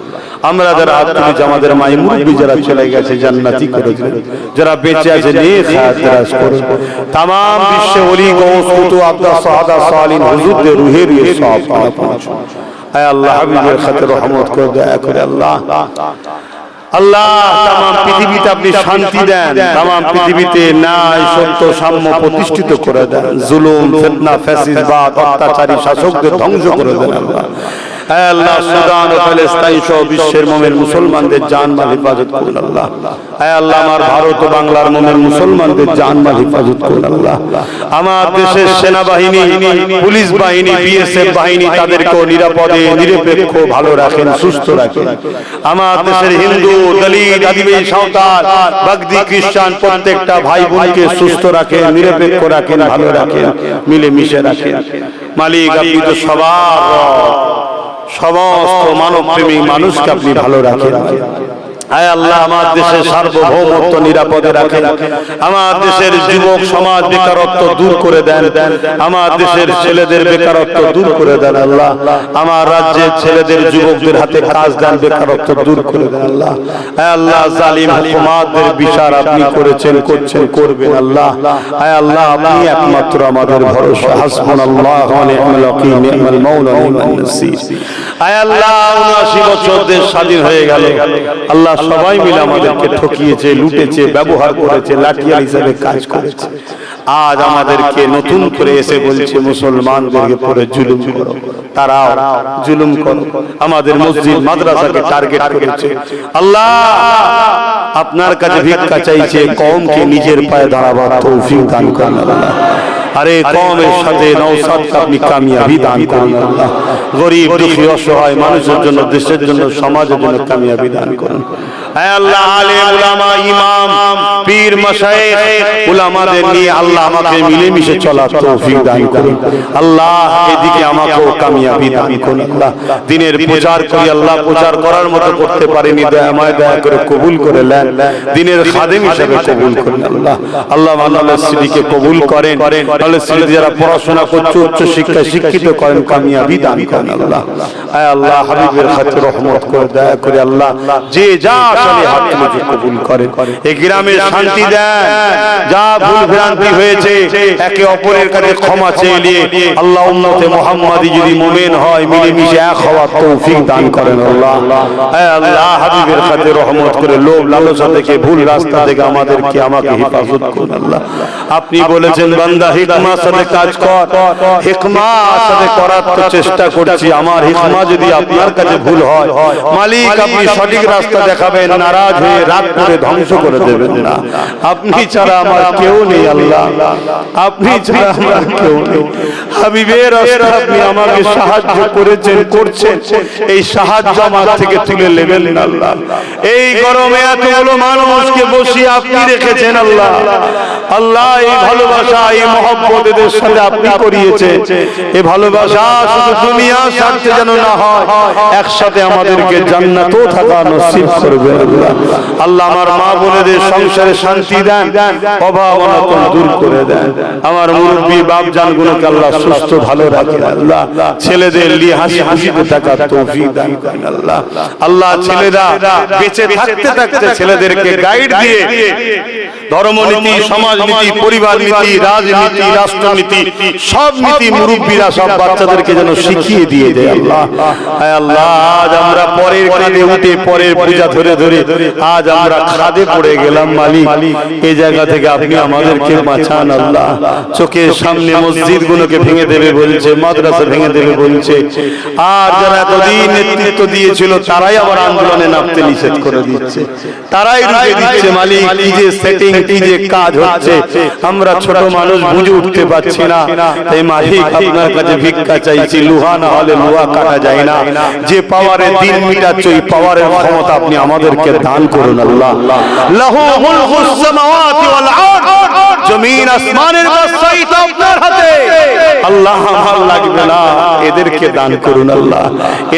S1: আমরা যারা আত্মীয় আমাদের মাই মুরব্বি যারা চলে গেছে জান্নাতি করে দিন, যারা বেঁচে আছে নেক হায়াত দারাজ করুন। तमाम বিশ্বে ওলি গৌস কুতুব আব্দুল সাহাদা সালিন হুজুরদের রুহে সবখানা পৌঁছে। হে আল্লাহ হাবিবের খাতির রহমত করে দয়া করে আল্লাহ আল্লাহ तमाम পৃথিবীতে আপনি শান্তি দেন, तमाम পৃথিবীতে ন্যায় সত্য সাম্য প্রতিষ্ঠিত করে দেন, জুলুম ফিতনা ফ্যাসিবাদ অত্যাচারী শাসকদের ধ্বংস করে দেন। আল্লাহ হে আল্লাহ সুদান ও ফিলিস্তিন সহ বিশ্বের মুমিন মুসলমানদের জান-মাল হেফাজত করুন। আল্লাহ হে আল্লাহ আমার ভারত ও বাংলার মুমিন মুসলমানদের জান-মাল হেফাজত করুন। আল্লাহ আমার দেশের সেনাবাহিনী পুলিশ বাহিনী বিএসএফ বাহিনী তাদেরকে নিরাপদে নিরপেক্ষ ভালো রাখেন, সুস্থ রাখেন। আমার দেশের হিন্দু দলিত আদিবাসী সাঁওতাল বাগদি খ্রিস্টান প্রত্যেকটা ভাই বোনকে সুস্থ রাখেন, নিরপেক্ষ রাখেন, ভালো রাখেন, মিলেমিশে রাখেন। মালিক আপনি তো সবার সমস্ত মানব প্রেমী মানুষকে আপনি ভালো রাখেন। আয় আল্লাহ আমার দেশের সার্বভৌমত্ব নিরাপদে রাখেন, আমার দেশের যুবক সমাজ বেকারত্ব দূর করে দেন, আমার দেশের ছেলেদের বেকারত্ব দূর করে দেন। আল্লাহ আমার রাজ্যের ছেলেদের যুবকদের হাতে কাজ দেন, বেকারত্ব দূর করে দেন। আল্লাহ আয় আল্লাহ জালিম হুকুমাতদের বিচার আপনি করেছেন, করছেন, করবেন। আল্লাহ আয় আল্লাহ আপনি একমাত্র আমাদের ভরসা। হাসবুনাল্লাহু ওয়া নি'মাল ওয়াকিল নি'মাল মাওলা নি'মান নাসির। আয় আল্লাহ ৭৯ বছর দেশ স্বাধীন হয়ে গেল। আল্লাহ সবাই মিলে আমাদেরকে ঠকিয়েছে, লুটেছে, ব্যবহার করেছে, লাঠিয়াল হিসেবে কাজ করেছে। আজ আমাদেরকে নতুন করে এসে বলছে মুসলমানদেরকে পরে জুলুম করো, তারাও জুলুম করো। আমাদের মসজিদ মাদ্রাসাকে টার্গেট করেছে। আল্লাহ আপনার কাছে ভিক্ষা চাইছে কওমকে নিজের পায়ে দাঁড়াবার তৌফিক দান করুন। আল্লাহ আরে কওমের সাথে নওসাদকে আপনি কামিয়াবি দান করুন। আল্লাহ গরীব দুঃখী অসহায় মানুষের জন্য, দেশের জন্য, সমাজের জন্য কামিয়াবি দান করুন। হে আল্লাহ আলেম উলামা ইমাম পীর মাশায়েখ উলামাদের নিয়ে আল্লাহ আমাকে মিলেমিশে চলার তৌফিক দান করুন। আল্লাহ এদিকে আমাকেও কামিয়াবি দান করুন। আল্লাহ দিনের প্রচার করি, আল্লাহ প্রচার করার মতো করতে পারিনি, দয়াময় দয়া করে কবুল করে নেন, দিনের খাদেম হিসেবে কবুল করেন। আল্লাহ আল্লাহ মাওলানা সিদ্দিককে কবুল করেন, মাওলানা সিদ্দিক যারা পড়াশোনা করছে উচ্চ শিক্ষা শিক্ষিত করেন, কামিয়াবি দান করেন। আল্লাহ হে আল্লাহ হাবিবের খাতির রহমত করে দয়া করে আল্লাহ যে যা আসলে হাত তুলে কবুল করেন, এই গ্রামে শান্তি দেন, যা ভুল ভ্রান্তি হয়েছে একে অপরের কাছে ক্ষমা চেয়ে নিয়ে আল্লাহ উম্মতে মুহাম্মাদি যদি মুমিন হয় মিলেমিশে এক হওয়ার তৌফিক দান করেন। আল্লাহ হে আল্লাহ হাবিবের খাতির রহমত করে লোভ লালসা থেকে ভুল রাস্তা থেকে আমাদেরকে আমাকে হেফাজত করুন। আল্লাহ আপনি বলেছেন বান্দা হিকমার সাথে কাজ কর, হিকমার সাথে করার তো চেষ্টা করছি, আমার হিকমা যদি আপনার কাছে ভুল হয় মালিক আপনি সঠিক রাস্তা দেখাবেন, নারাজ হয়ে রাত করে ধ্বংস করে দেবেন না। আপনি ছাড়া আমার কেউ নেই। আল্লাহ আপনি ছাড়া আমার কেউ নেই। হাবিবের রাস্তায় আপনি আমাকে সাহায্য করেছেন, করছেন, এই সাহায্য আমার থেকে তুলে নেবেন না। আল্লাহ এই গরমে এতগুলো মানুষকে বসিয়ে আপনি রেখেছেন। আল্লাহ আল্লাহ এই ভালোবাসা এই মহব্বত এদের সাথে আপনি করিয়েছেন, এই ভালোবাসা শুধু দুনিয়ার স্বার্থে যেন না হয়, একসাথে আমাদেরকে জান্নাতেও থাকা নসিব করবেন। আল্লাহ আল্লাহ আমার মা বোনেদের সংসারে শান্তি দেন, অভাব অনটন দূর করে দেন। আমার মুরব্বী বাপ জানগুলোকে আল্লাহ সুস্থ ভালো রাখেন। আল্লাহ ছেলেদের নিয়ে হাসি খুশিতে থাকার তৌফিক দান করেন। আল্লাহ আল্লাহ ছেলেরা বেঁচে থাকতে থাকতে ছেলেদেরকে গাইড দিয়ে ধর্মনীতি, সমাজনীতি, পরিবার নীতি, রাজনীতি, রাষ্ট্রনীতি সব নীতি মুরব্বীরা সব বাচ্চাদেরকে যেন শিখিয়ে দিয়ে দেয়। আল্লাহ হে আল্লাহ আজ আমরা পরের কাঁধে উঠে পরের পূজা ধরে ধরে আজ আমরা খাদে পড়ে গেলাম। মালিক এই জায়গা থেকে আপনি আমাদেরকে বাঁচান। আল্লাহ চোখের সামনে মসজিদ গুলোকে ভেঙে দেবে বলছে, মাদ্রাসা ভেঙে দেবে বলছে, আর যারা এতদিন নেতৃত্ব দিয়েছিল তারাই আবার আন্দোলনে নামতে নিষেধ করে দিচ্ছে, তারাই রুখে দিচ্ছে। মালিক কি যে সেটিং, কি যে কাজ হচ্ছে আছে, আমরা ছোট মানুষ বুঝে উঠতে পারছি না, তাই মালিক আপনার কাছে ভিক্ষা চাইছি। লোহা না হলে লোহা কাটা যায় না, যে পাওয়ারে দিন মিটাচ্ছে ওই পাওয়ারের ক্ষমতা আপনি আমাদেরকে দান করুন আল্লাহ। লাহু মুলকুস সামাওয়াতি ওয়াল আরদ, জমিন আসমানের বাদশাহী তো আপনার হাতে আল্লাহ। আমার লাগবে না, এদেরকে দান করুন আল্লাহ।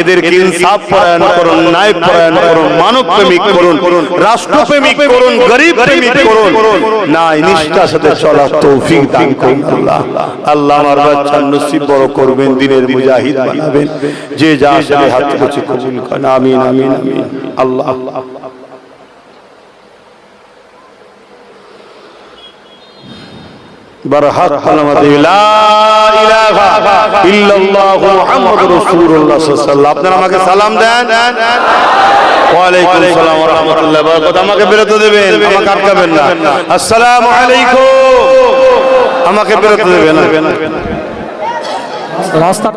S1: এদেরকে ইনসাফ পরায়ণ করুন, ন্যায় পরায়ণ করুন, মানব প্রেমিক করুন, রাষ্ট্র প্রেমিক করুন, গরিব প্রেমিক করুন, ন্যায় নিষ্ঠার সাথে চলার তৌফিক দান করুন আল্লাহ। আল্লাহ আমার বাচ্চার নসিব বড় করবেন, দিনের মুজাহিদ বানাবেন, যে যা আসলে হাত থেকে কবুল করেন, আমিন আমিন আমিন। আল্লাহ আল্লাহ বারহাত কালামাত লা ইলাহা ইল্লাল্লাহু মুহাম্মাদুর রাসূলুল্লাহ সাল্লাল্লাহু আলাইহি ওয়াসাল্লাম। আপনারা আমাকে সালাম দেন। ওয়া আলাইকুম আসসালাম ওয়া রাহমাতুল্লাহি ওয়া বারাকাতুহু। আমাকে বিরত দেবেন, আমাকে আটকাবেন না। আসসালামু আলাইকুম, আমাকে বিরত দেবেন না। রাস্তা